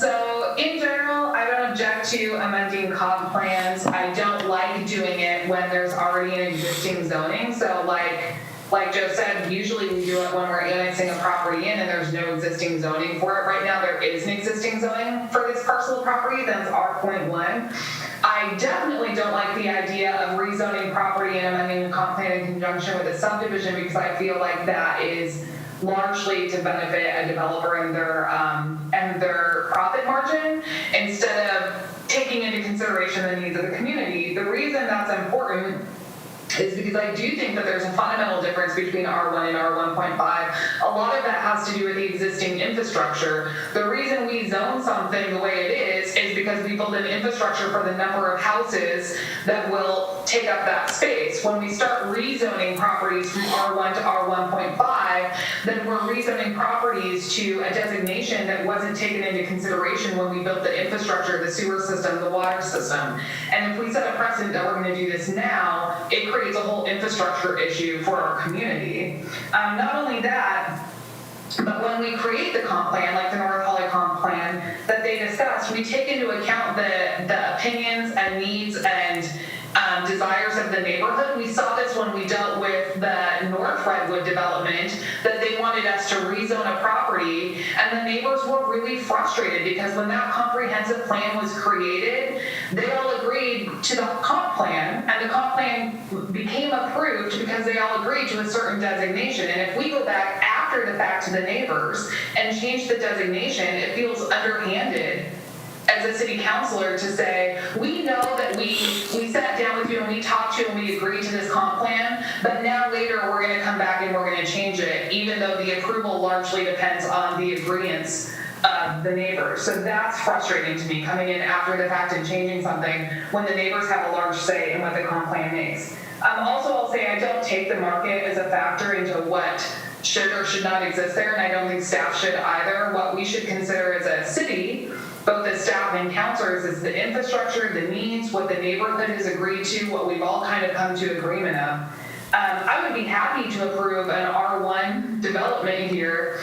So in general, I don't object to amending comp plans. I don't like doing it when there's already an existing zoning. So like Joe said, usually we do it when we're annexing a property in and there's no existing zoning for it. Right now, there is an existing zoning for this parcel of property, that's R.1. I definitely don't like the idea of rezoning property and amending the comp plan in conjunction with a subdivision, because I feel like that is largely to benefit a developer and their profit margin instead of taking into consideration the needs of the community. The reason that's important is because I do think that there's a fundamental difference between R1 and R1.5. A lot of that has to do with the existing infrastructure. The reason we zone something the way it is because we build an infrastructure for the number of houses that will take up that space. When we start rezoning properties from R1 to R1.5, then we're rezoning properties to a designation that wasn't taken into consideration when we built the infrastructure, the sewer system, the water system. And if we set a precedent that we're going to do this now, it creates a whole infrastructure issue for our community. Not only that, but when we create the comp plan, like the North Holly comp plan that they discussed, we take into account the opinions and needs and desires of the neighborhood. We saw this when we dealt with the North Redwood development, that they wanted us to rezone a property, and the neighbors were really frustrated because when that comprehensive plan was created, they all agreed to the comp plan, and the comp plan became approved because they all agreed to a certain designation. And if we go back after the fact to the neighbors and change the designation, it feels underhanded as a city councilor to say, we know that we sat down with you and we talked to you and we agreed to this comp plan, but now later we're going to come back and we're going to change it, even though the approval largely depends on the agreeance of the neighbors. So that's frustrating to me, coming in after the fact and changing something when the neighbors have a large say in what the comp plan makes. Also, I'll say I don't take the market as a factor into what should or should not exist there, and I don't think staff should either. What we should consider as a city, both as staff and councilors, is the infrastructure, the needs, what the neighborhood has agreed to, what we've all kind of come to agreement of. I would be happy to approve an R1 development here.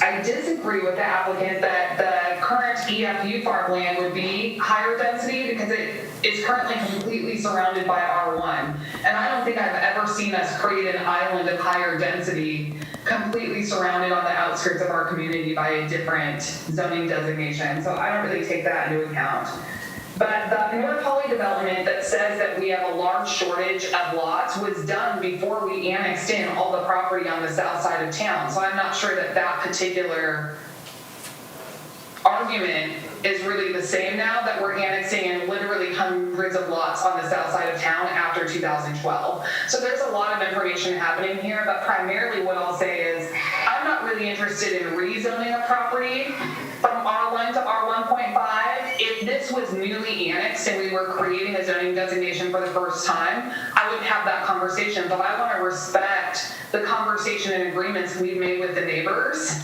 I disagree with the applicant that the current EFU farmland would be higher density because it is currently completely surrounded by R1. And I don't think I've ever seen us create an island of higher density completely surrounded on the outskirts of our community by a different zoning designation. So I don't really take that into account. But the North Holly development that says that we have a large shortage of lots was done before we annexed in all the property on the south side of town. So I'm not sure that that particular argument is really the same now that we're annexing in literally hundreds of lots on the south side of town after 2012. So there's a lot of information happening here, but primarily what I'll say is I'm not really interested in rezoning a property from R1 to R1.5. If this was newly annexed and we were creating a zoning designation for the first time, I would have that conversation, but I want to respect the conversation and agreements we've made with the neighbors,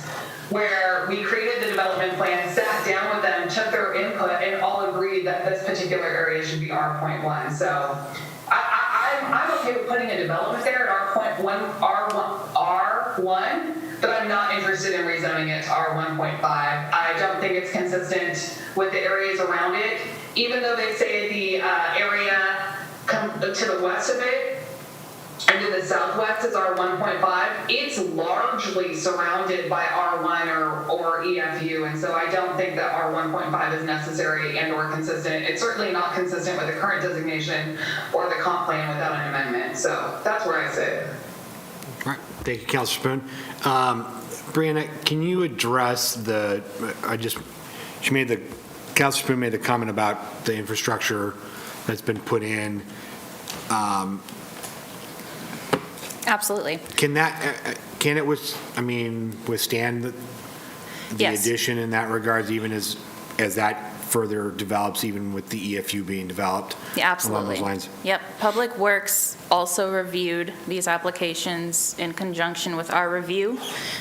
where we created the development plan, sat down with them, took their input, and all agreed that this particular area should be R.1. So I'm okay with putting a development there at R1, but I'm not interested in rezoning it to R1.5. I don't think it's consistent with the areas around it, even though they say the area to the west of it and to the southwest is R1.5. It's largely surrounded by R1 or EFU, and so I don't think that R1.5 is necessary and or consistent. It's certainly not consistent with the current designation or the comp plan without an amendment. So that's where I sit. All right, thank you, Councilor Spoon. Brianna, can you address Councilor Spoon made the comment about the infrastructure that's been put in. Absolutely. Can it withstand the Yes. addition in that regards, even as that further develops, even with the EFU being developed? Yeah, absolutely. Along those lines? Yep. Public Works also reviewed these applications in conjunction with our review.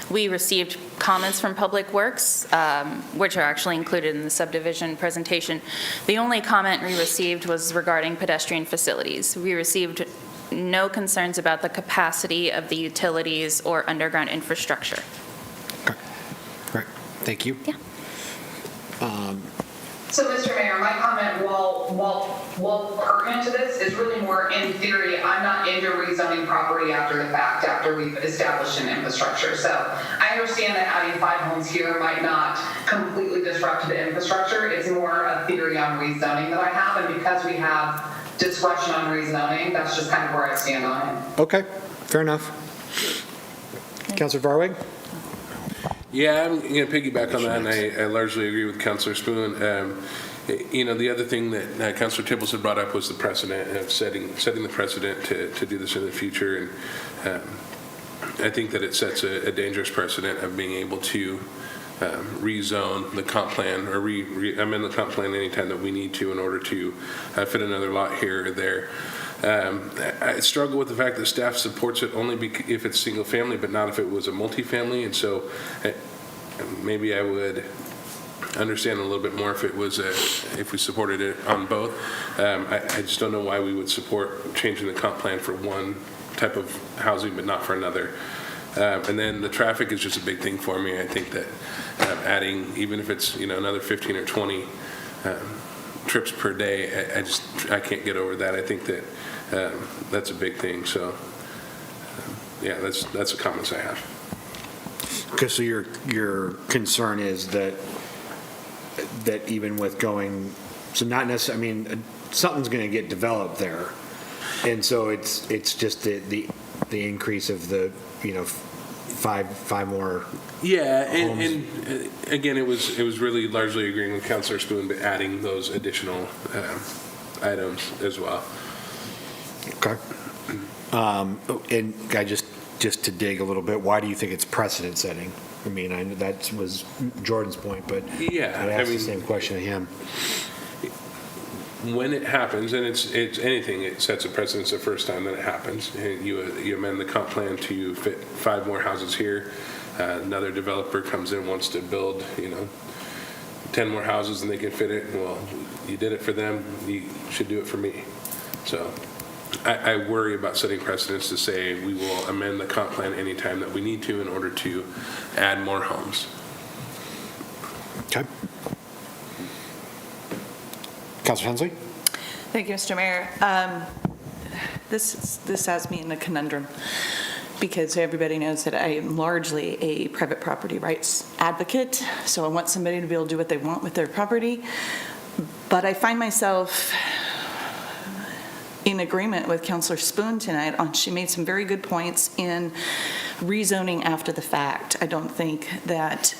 We received comments from Public Works, which are actually included in the subdivision presentation. The only comment we received was regarding pedestrian facilities. We received no concerns about the capacity of the utilities or underground infrastructure. Okay. All right. Thank you. Yeah. So, Mr. Mayor, my comment, while pertinent to this, is really more in theory. I'm not into rezoning property after the fact, after we've established an infrastructure. So I understand that adding 5 homes here might not completely disrupt the infrastructure. It's more a theory on rezoning that I have, and because we have discretion on rezoning, that's just kind of where I stand on it. Okay, fair enough. Councilor Varwig? Yeah, I'm going to piggyback on that, and I largely agree with Councilor Spoon. The other thing that Councilor Tibbles had brought up was the precedent of setting the precedent to do this in the future, and I think that it sets a dangerous precedent of being able to rezone the comp plan or amend the comp plan anytime that we need to in order to fit another lot here or there. I struggle with the fact that staff supports it only if it's single family, but not if it was a multifamily. And so maybe I would understand a little bit more if we supported it on both. I just don't know why we would support changing the comp plan for one type of housing, but not for another. And then the traffic is just a big thing for me. I think that adding, even if it's another 15 or 20 trips per day, I can't get over that. I think that that's a big thing. So yeah, that's the comments I have. Okay, so your concern is that even with going, so not necessarily, something's going to get developed there, and so it's just the increase of the five more. Yeah, and again, it was really largely agreeing with Councilor Spoon, but adding those additional items as well. Okay. And I just to dig a little bit, why do you think it's precedent setting? I know that was Jordan's point, but Yeah, I'd ask the same question to him. When it happens, and it's anything, it sets a precedence the first time that it happens. And you amend the comp plan to fit 5 more houses here. Another developer comes in, wants to build, 10 more houses and they can fit it. Well, you did it for them, you should do it for me. So I worry about setting precedents to say we will amend the comp plan anytime that we need to in order to add more homes. Okay. Councilor Hensley? Thank you, Mr. Mayor. This has me in a conundrum because everybody knows that I am largely a private property rights advocate, so I want somebody to be able to do what they want with their property. But I find myself in agreement with Councilor Spoon tonight she made some very good points in rezoning after the fact. I don't think that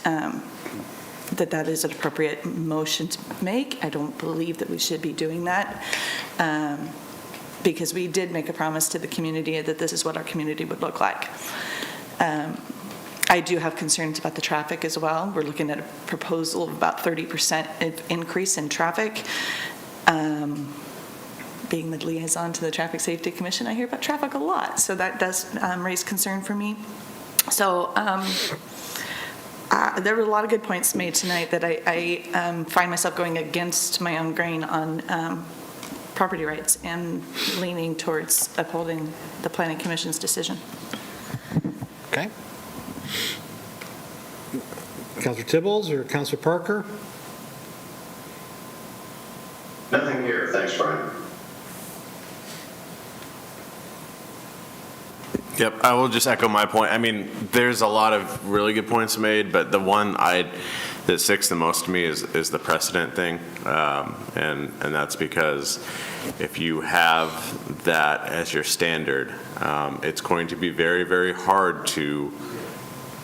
that is an appropriate motion to make. I don't believe that we should be doing that because we did make a promise to the community that this is what our community would look like. I do have concerns about the traffic as well. We're looking at a proposal of about 30% increase in traffic. being the liaison to the Traffic Safety Commission, I hear about traffic a lot, so that does raise concern for me. So there were a lot of good points made tonight that I find myself going against my own grain on property rights and leaning towards upholding the Planning Commission's decision. Okay. Counselor Tibbles or Counselor Parker? Nothing here. Thanks, Brian. Yep, I will just echo my point. I mean, there's a lot of really good points made, but the one that sticks the most to me is the precedent thing. And that's because if you have that as your standard, it's going to be very, very hard to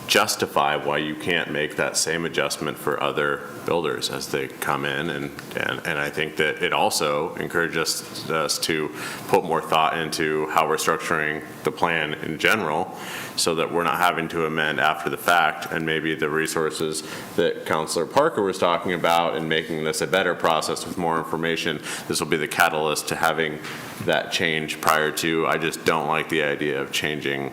justify why you can't make that same adjustment for other builders as they come in. And I think that it also encourages us to put more thought into how we're structuring the plan in general, so that we're not having to amend after the fact, and maybe the resources that Councilor Parker was talking about and making this a better process with more information, this will be the catalyst to having that change prior to. I just don't like the idea of changing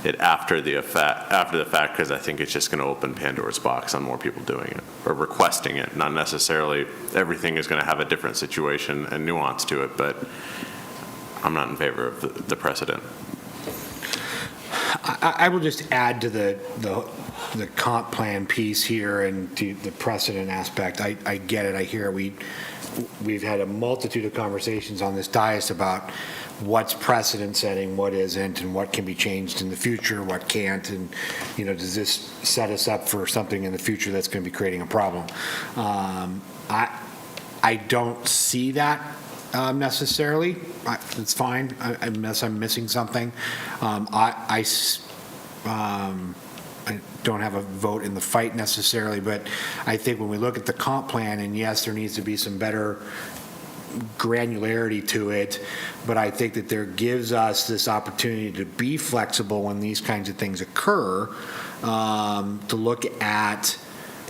it after the fact, because I think it's just going to open Pandora's box on more people doing it or requesting it. Not necessarily everything is going to have a different situation and nuance to it, but I'm not in favor of the precedent. I will just add to the comp plan piece here and to the precedent aspect. I get it. I hear we've had a multitude of conversations on this dais about what's precedent setting, what isn't, and what can be changed in the future, what can't, and does this set us up for something in the future that's going to be creating a problem? I don't see that necessarily. It's fine unless I'm missing something. I don't have a vote in the fight necessarily, but I think when we look at the comp plan, and yes, there needs to be some better granularity to it, but I think that there gives us this opportunity to be flexible when these kinds of things occur, to look at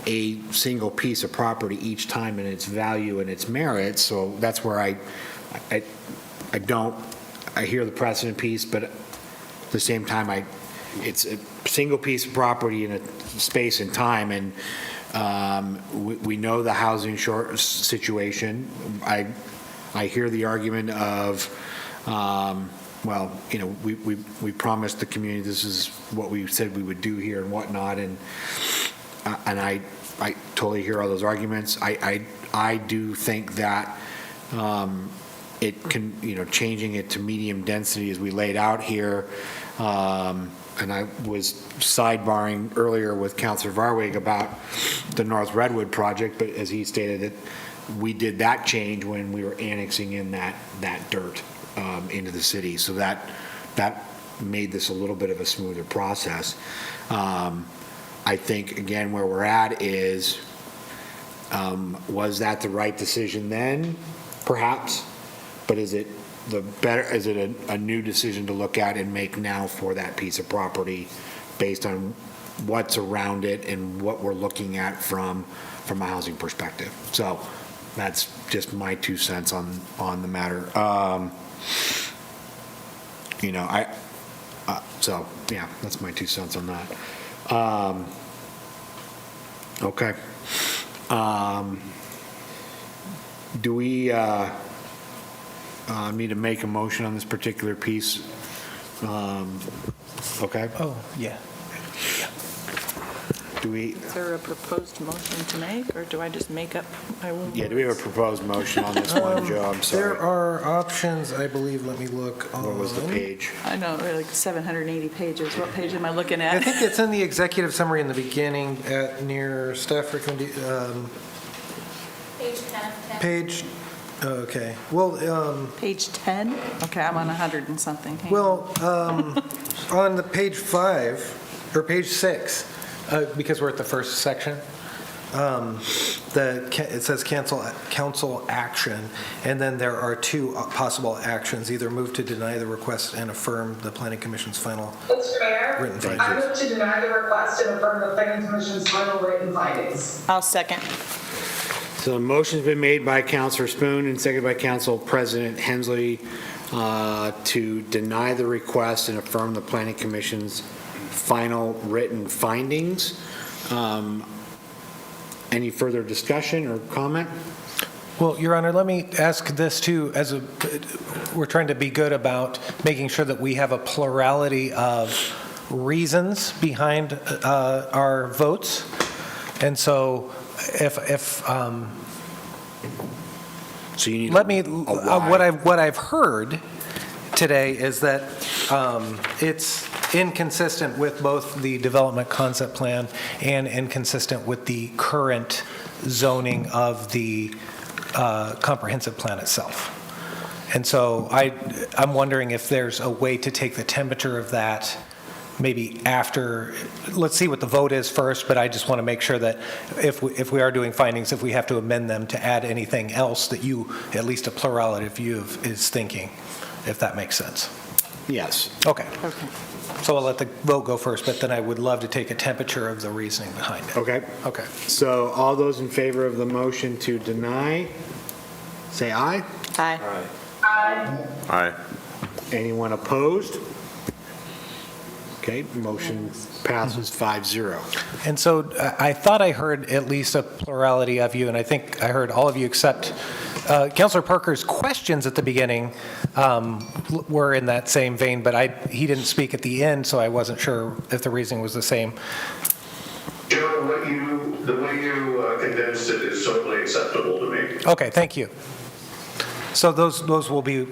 a single piece of property each time and its value and its merits. So that's where I hear the precedent piece, but at the same time, it's a single piece of property in a space and time, and we know the housing short situation. I hear the argument of, we promised the community this is what we said we would do here and whatnot, and I totally hear all those arguments. I do think that it can, changing it to medium density as we laid out here, and I was sidebarring earlier with Councilor Varwig about the North Redwood project, but as he stated that we did that change when we were annexing in that dirt into the city. So that made this a little bit of a smoother process. I think, again, where we're at is, was that the right decision then? Perhaps. But is it a new decision to look at and make now for that piece of property based on what's around it and what we're looking at from a housing perspective? So that's just my 2 cents on the matter. So yeah, that's my 2 cents on that. Okay. Do we need to make a motion on this particular piece? Okay. Oh, yeah. Do we? Is there a proposed motion to make, or do I just make up my own? Yeah, do we have a proposed motion on this one, Joe? I'm sorry. There are options, I believe. Let me look. What was the page? I know, like 780 pages. What page am I looking I at? think it's in the executive summary in the beginning near staff recommendation. Page 10 of 10. Page, okay. Well, Page 10? Okay, I'm on 100 and something. Hang on. well, on the page 5, or page 6, because we're at the first section, it says council action, and then there are 2 possible actions, either move to deny the request and affirm the planning commission's final Mr. Mayor, written I findings. move to deny the request and affirm the planning commission's final written findings. I'll second. So the motion's been made by Councilor Spoon and seconded by Council President Hensley to deny the request and affirm the Planning Commission's final written findings. Any further discussion or comment? Well, Your Honor, let me ask this too, we're trying to be good about making sure that we have a plurality of reasons behind our votes. And so So you need let me, a why. what I've heard today is that it's inconsistent with both the development concept plan and inconsistent with the current zoning of the comprehensive plan itself. And so I'm wondering if there's a way to take the temperature of that maybe after, let's see what the vote is first, but I just want to make sure that if we are doing findings, if we have to amend them to add anything else that you, at least a plurality of you is thinking, if that makes sense. Yes. Okay. So I'll let the vote go first, but then I would love to take a temperature of the reasoning behind it. Okay. Okay. So all those in favor of the motion to deny, say aye. Aye. Aye. Anyone opposed? Okay, motion passes 5-0. And so I thought I heard at least a plurality of you, and I think I heard all of you except Councilor Parker's questions at the beginning were in that same vein, but he didn't speak at the end, so I wasn't sure if the reasoning was the same. Joe, the way you condensed it is totally acceptable to me. Okay, thank you. So those will be,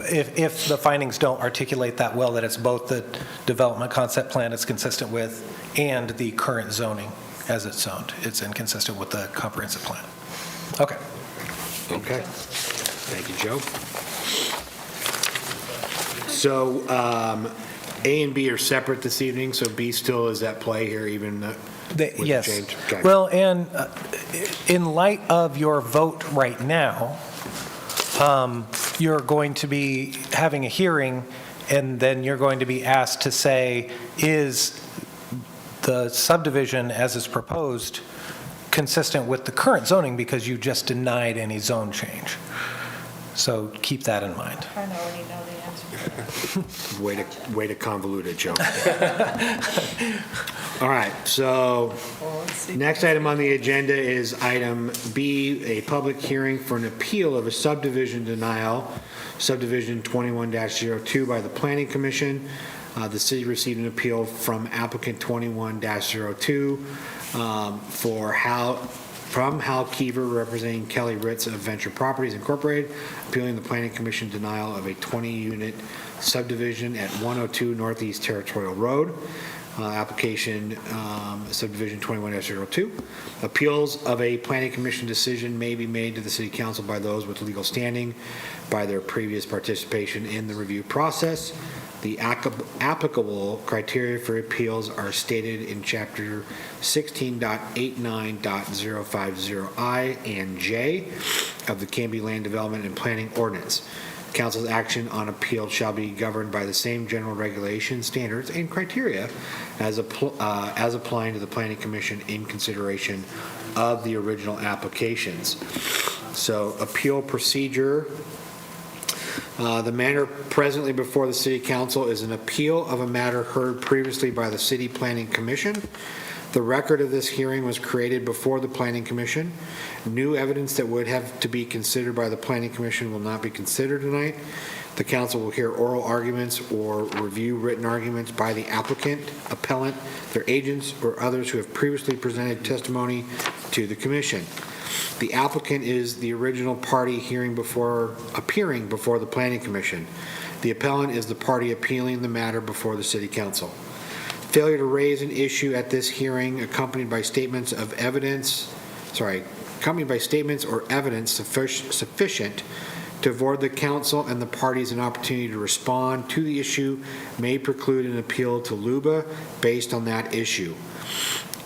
if the findings don't articulate that well, that it's both the development concept plan it's consistent with and the current zoning as it's zoned. It's inconsistent with the comprehensive plan. Okay. Okay. Thank you, Joe. So A and B are separate this evening, so B still is at play here even with the Yes. change? Okay. Well, and in light of your vote right now, you're going to be having a hearing, and then you're going to be asked to say, is the subdivision as is proposed consistent with the current zoning, because you just denied any zone change. So keep that in mind. I already know the answer. Way to convolute it, Joe. All right, so next item on the agenda is item B, a public hearing for an appeal of a subdivision denial, subdivision 21-02 by the Planning Commission. The city received an appeal from applicant 21-02 from Hal Keever, representing Kelly Ritz of Venture Properties Incorporated, appealing the Planning Commission denial of a 20-unit subdivision at 102 Northeast Territorial Road. Application subdivision 21-02. Appeals of a Planning Commission decision may be made to the City Council by those with legal standing by their previous participation in the review process. The applicable criteria for appeals are stated in Chapter 16.89.050I and J of the Canby Land Development and Planning Ordinance. Council's action on appeal shall be governed by the same general regulations, standards, and criteria as applying to the Planning Commission in consideration of the original applications. So, appeal procedure. The matter presently before the City Council is an appeal of a matter heard previously by the City Planning Commission. The record of this hearing was created before the Planning Commission. New evidence that would have to be considered by the Planning Commission will not be considered tonight. The council will hear oral arguments or review written arguments by the applicant, appellant, their agents, or others who have previously presented testimony to the commission. The applicant is the original party appearing before the Planning Commission. The appellant is the party appealing the matter before the City Council. Failure to raise an issue at this hearing accompanied by statements or evidence sufficient to afford the council and the parties an opportunity to respond to the issue may preclude an appeal to LUBA based on that issue.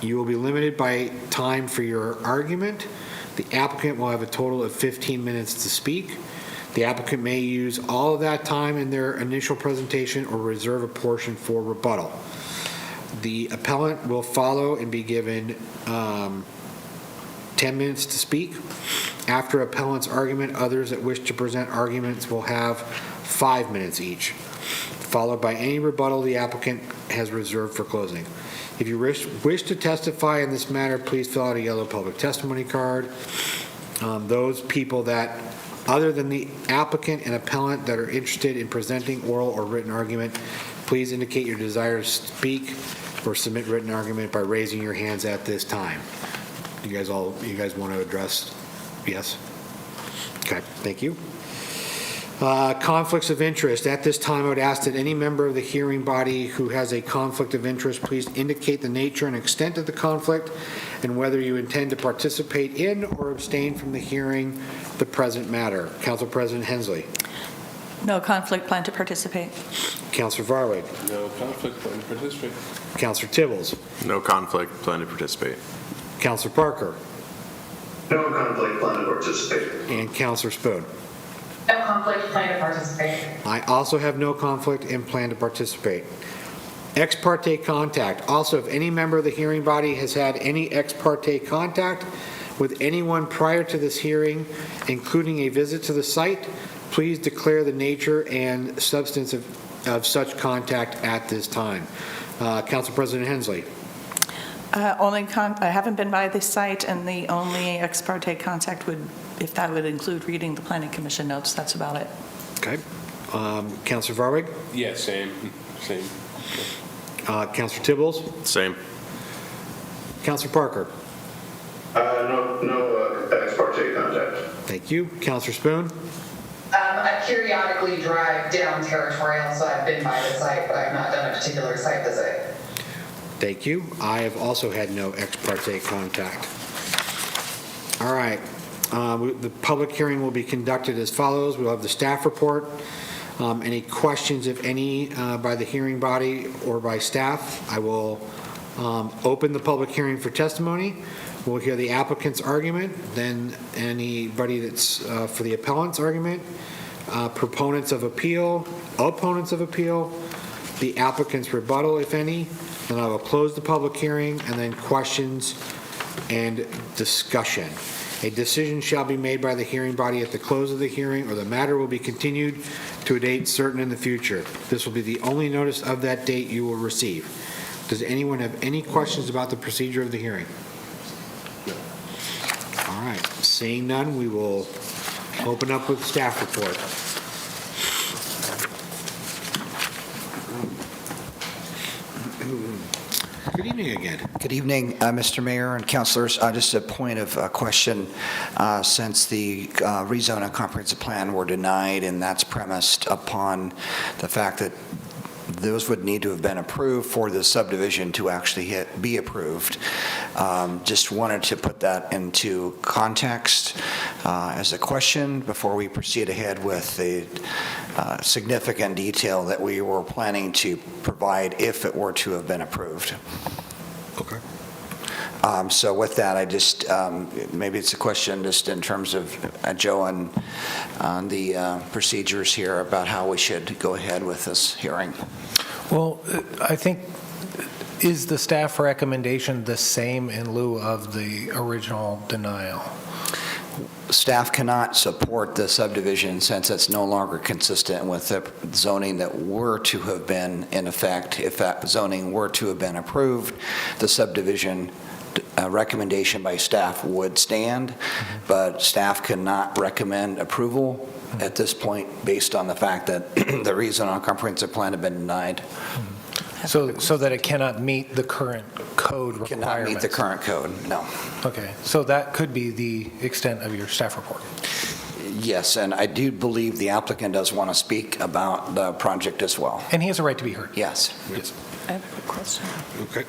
You will be limited by time for your argument. The applicant will have a total of 15 minutes to speak. The applicant may use all of that time in their initial presentation or reserve a portion for rebuttal. The appellant will follow and be given 10 minutes to speak. After appellant's argument, others that wish to present arguments will have 5 minutes each, followed by any rebuttal the applicant has reserved for closing. If you wish to testify in this matter, please fill out a yellow public testimony card. Those people that, other than the applicant and appellant, that are interested in presenting oral or written argument, please indicate your desire to speak or submit written argument by raising your hands at this time. You guys want to address? Yes? Okay, thank you. Conflicts of interest. At this time, I would ask that any member of the hearing body who has a conflict of interest, please indicate the nature and extent of the conflict and whether you intend to participate in or abstain from the hearing the present matter. Council President Hensley. No conflict, plan to participate. Councilor Varwig. No conflict, plan to participate. Councilor Tibbles. No conflict, plan to participate. Councilor Parker. No conflict, plan to participate. And Councilor Spoon. No conflict, plan to participate. I also have no conflict and plan to participate. Ex parte contact. Also, if any member of the hearing body has had any ex parte contact with anyone prior to this hearing, including a visit to the site, please declare the nature and substance of such contact at this time. Council President Hensley. I haven't been by this site, and the only ex parte contact would, if that would include reading the planning commission notes, that's about it. Okay. Councilor Varwig. Yeah, same. Councilor Tibbles. Same. Councilor Parker. No ex parte contact. Thank you. Councilor Spoon. I periodically drive down Territorial, so I've been by the site, but I've not done a particular site visit. Thank you. I have also had no ex parte contact. All right. The public hearing will be conducted as follows. We'll have the staff report. Any questions, if any, by the hearing body or by staff? I will open the public hearing for testimony. We'll hear the applicant's argument, then anybody that's for the appellant's argument, proponents of appeal, opponents of appeal, the applicant's rebuttal, if any. Then I will close the public hearing, and then questions and discussion. A decision shall be made by the hearing body at the close of the hearing, or the matter will be continued to a date certain in the future. This will be the only notice of that date you will receive. Does anyone have any questions about the procedure of the hearing? All right, seeing none, we will open up with staff report. Good evening again. Good evening, Mr. Mayor and councilors. Just a point of question. Since the rezone and comprehensive plan were denied, and that's premised upon the fact that those would need to have been approved for the subdivision to actually be approved. Just wanted to put that into context as a question before we proceed ahead with the significant detail that we were planning to provide if it were to have been approved. Okay. So with that, I just, maybe it's a question just in terms of Joe on the procedures here about how we should go ahead with this hearing. Well, I think, is the staff recommendation the same in lieu of the original denial? Staff cannot support the subdivision since it's no longer consistent with the zoning that were to have been in effect. If that zoning were to have been approved, the subdivision recommendation by staff would stand, but staff cannot recommend approval at this point based on the fact that the rezone on comprehensive plan had been denied. So that it cannot meet the current code requirements? Cannot meet the current code, no. Okay, so that could be the extent of your staff report? Yes, and I do believe the applicant does want to speak about the project as well. And he has a right to be heard? Yes. I have a quick question. Okay.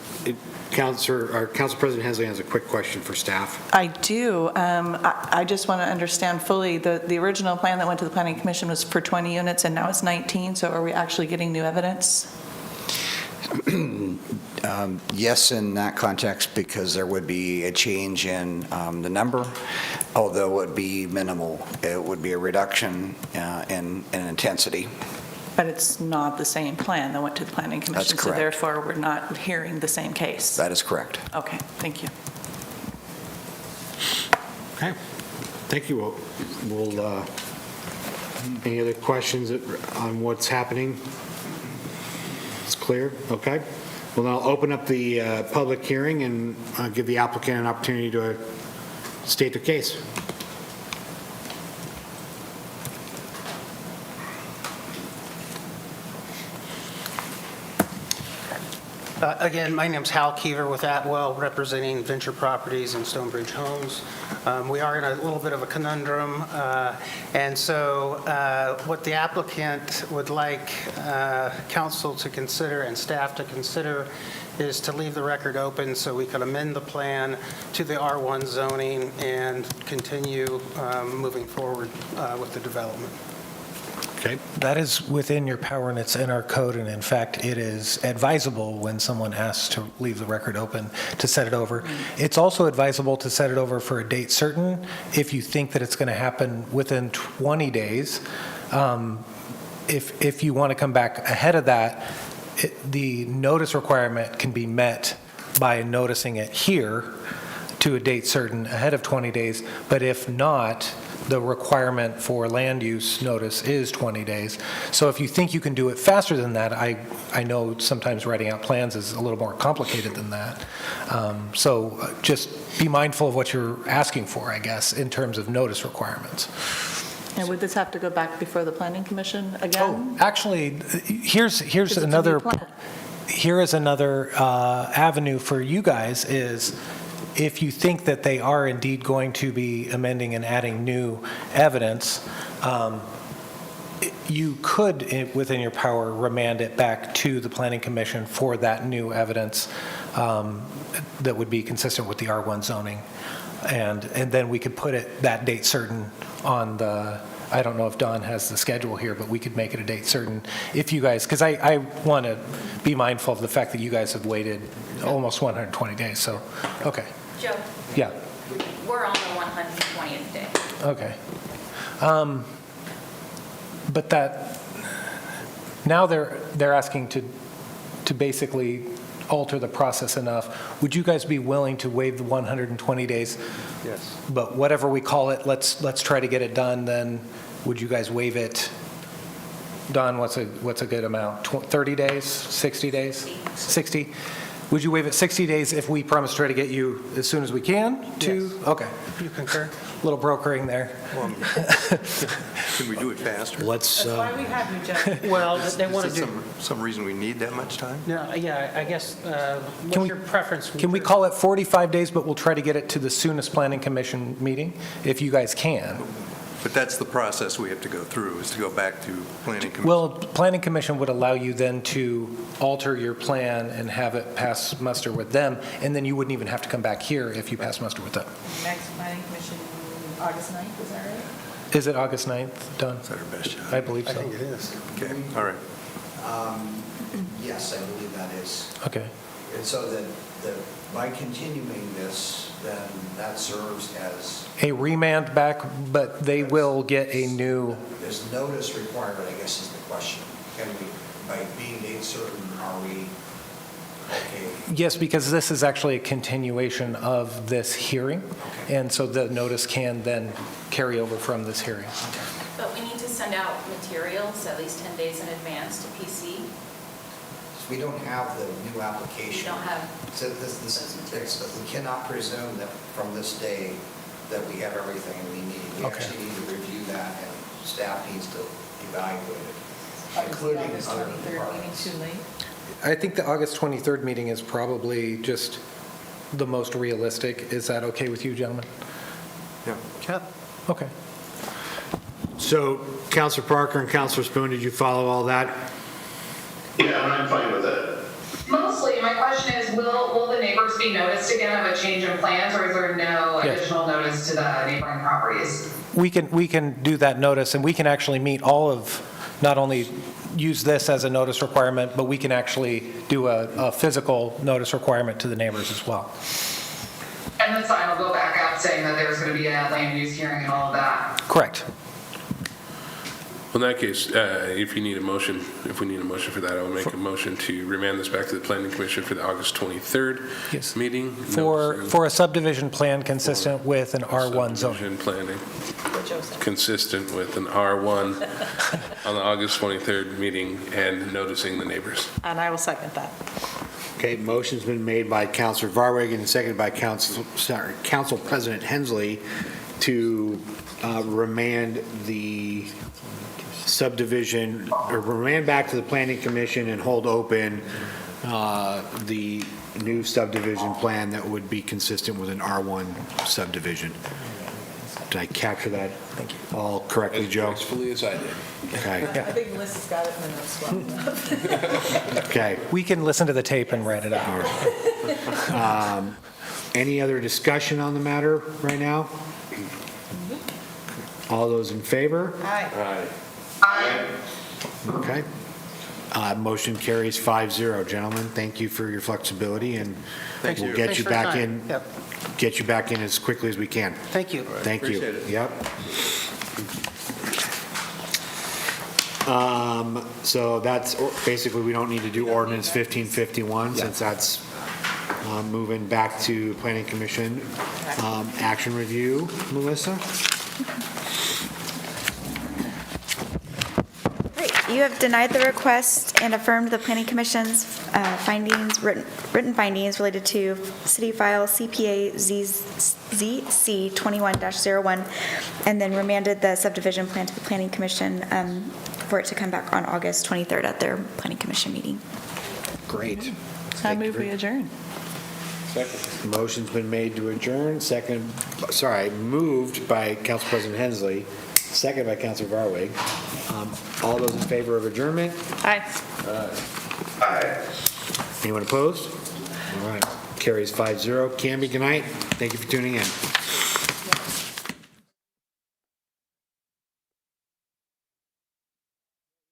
Council President Hensley has a quick question for staff. I do. I just want to understand fully, the original plan that went to the Planning Commission was for 20 units, and now it's 19, so are we actually getting new evidence? Yes, in that context, because there would be a change in the number, although it would be minimal. It would be a reduction in intensity. But it's not the same plan that went to the Planning Commission. That's correct. So therefore, we're not hearing the same case. That is correct. Okay, thank you. Okay, thank you. Any other questions on what's happening? It's clear, okay. We'll now open up the public hearing and give the applicant an opportunity to state their case. Again, my name's Hal Keever with Atwell, representing Venture Properties and Stonebridge Homes. We are in a little bit of a conundrum, and so what the applicant would like council to consider and staff to consider is to leave the record open so we can amend the plan to the R1 zoning and continue moving forward with the development. Okay. That is within your power, and it's in our code, and in fact, it is advisable when someone asks to leave the record open to set it over. It's also advisable to set it over for a date certain if you think that it's going to happen within 20 days. If you want to come back ahead of that, the notice requirement can be met by noticing it here to a date certain ahead of 20 days, but if not, the requirement for land use notice is 20 days. So if you think you can do it faster than that, I know sometimes writing out plans is a little more complicated than that. So just be mindful of what you're asking for, I guess, in terms of notice requirements. And would this have to go back before the planning commission again? Oh, actually, here's 'Cause it's a new another, plan. here is another avenue for you guys is if you think that they are indeed going to be amending and adding new evidence, you could, within your power, remand it back to the planning commission for that new evidence that would be consistent with the R1 zoning. And then we could put it, that date certain on the, I don't know if Don has the schedule here, but we could make it a date certain if you guys, because I want to be mindful of the fact that you guys have waited almost 120 days, so, okay. Joe, Yeah, we're on the 120th day. okay. But that, now they're asking to basically alter the process enough. Would you guys be willing to waive the 120 days? Yes. But whatever we call it, let's try to get it done, then would you guys waive it? Don, what's a good amount? 30 days, 60 days? 60? Would you waive it 60 days if we promise to try to get you as soon as we can to? Yes. Okay, You concur? little brokering there. Can we do it faster? Let's, That's why we have you, Joe. Well, they want to Is there do, some reason we need that much time? no, yeah, I guess, Can what's we- your preference? Can we call it 45 days, but we'll try to get it to the soonest planning commission meeting, if you guys can? But that's the process we have to go through, is to go back to planning commission. Well, planning commission would allow you then to alter your plan and have it pass muster with them, and then you wouldn't even have to come back here if you pass muster with them. Next planning commission, August 9th, is that right? Is it August 9th, Don? Is that our best shot? I believe I so. think it is. Okay, all right. Yes, I believe that is. Okay. And so that by continuing this, then that serves as, A remand back, but they will get a new, there's notice requirement, I guess is the question. Can we, by being date certain, are we okay? yes, because this is actually a continuation of this hearing, and so the notice can then carry over from this hearing. But we need to send out materials at least 10 days in advance to PC. We don't have the new application. We don't have So this is, but we cannot presume that from this day that we have everything we need. We Okay. actually need to review that, and staff needs to evaluate it, Is the including August other 23rd meeting departments. too late? I think the August 23rd meeting is probably just the most realistic. Is that okay with you, gentlemen? Yeah. Okay. so Counselor Parker and Counselor Spoon, did you follow all that? Yeah, and I'm fine with that. Mostly, my question is, will the neighbors be noticed again of a change in plans, or is there no Yes. additional notice to the neighboring properties? We can do that notice, and we can actually meet all of, not only use this as a notice requirement, but we can actually do a physical notice requirement to the neighbors as well. And the sign will go back up saying that there's going to be a land use hearing and all of that. Correct. Well, in that case, if we need a motion for that, I will make a motion to remand this back to the Planning Commission for the August 23rd Yes. meeting. For a subdivision plan consistent with an R1 zone. Subdivision planning, consistent with an R1 on the August 23rd meeting and noticing the neighbors. And I will second that. Okay, motion's been made by Counselor Varwig and seconded by Council President Hensley to remand the subdivision, or remand back to the Planning Commission and hold open the new subdivision plan that would be consistent with an R1 subdivision. Did I capture that all correctly, Joe? As gracefully as I did. Okay, I think Melissa's got it in the notes well enough. okay. We can listen to the tape and write it out. Any other discussion on the matter right now? All those in favor? Aye. Okay. Motion carries 5-0, gentlemen. Thank you for your flexibility, and Thank we'll you. get Thanks you for your back time. in, Yep. get you back in as quickly as we can. Thank you. Thank you. Appreciate it. Yep. So that's, basically, we don't need to do ordinance 1551, since that's moving back to Planning Commission. Action review, Melissa? Great. You have denied the request and affirmed the Planning Commission's findings, written findings related to City File CPA ZC 21-01, and then remanded the subdivision plan to the Planning Commission for it to come back on August 23rd at their Planning Commission meeting. Great. I move we adjourn. Motion's been made to adjourn, moved by Council President Hensley, seconded by Councilor Varwig. All those in favor of adjournment? Aye. Anyone opposed? All right, carries 5-0. Canby, good night. Thank you for tuning in.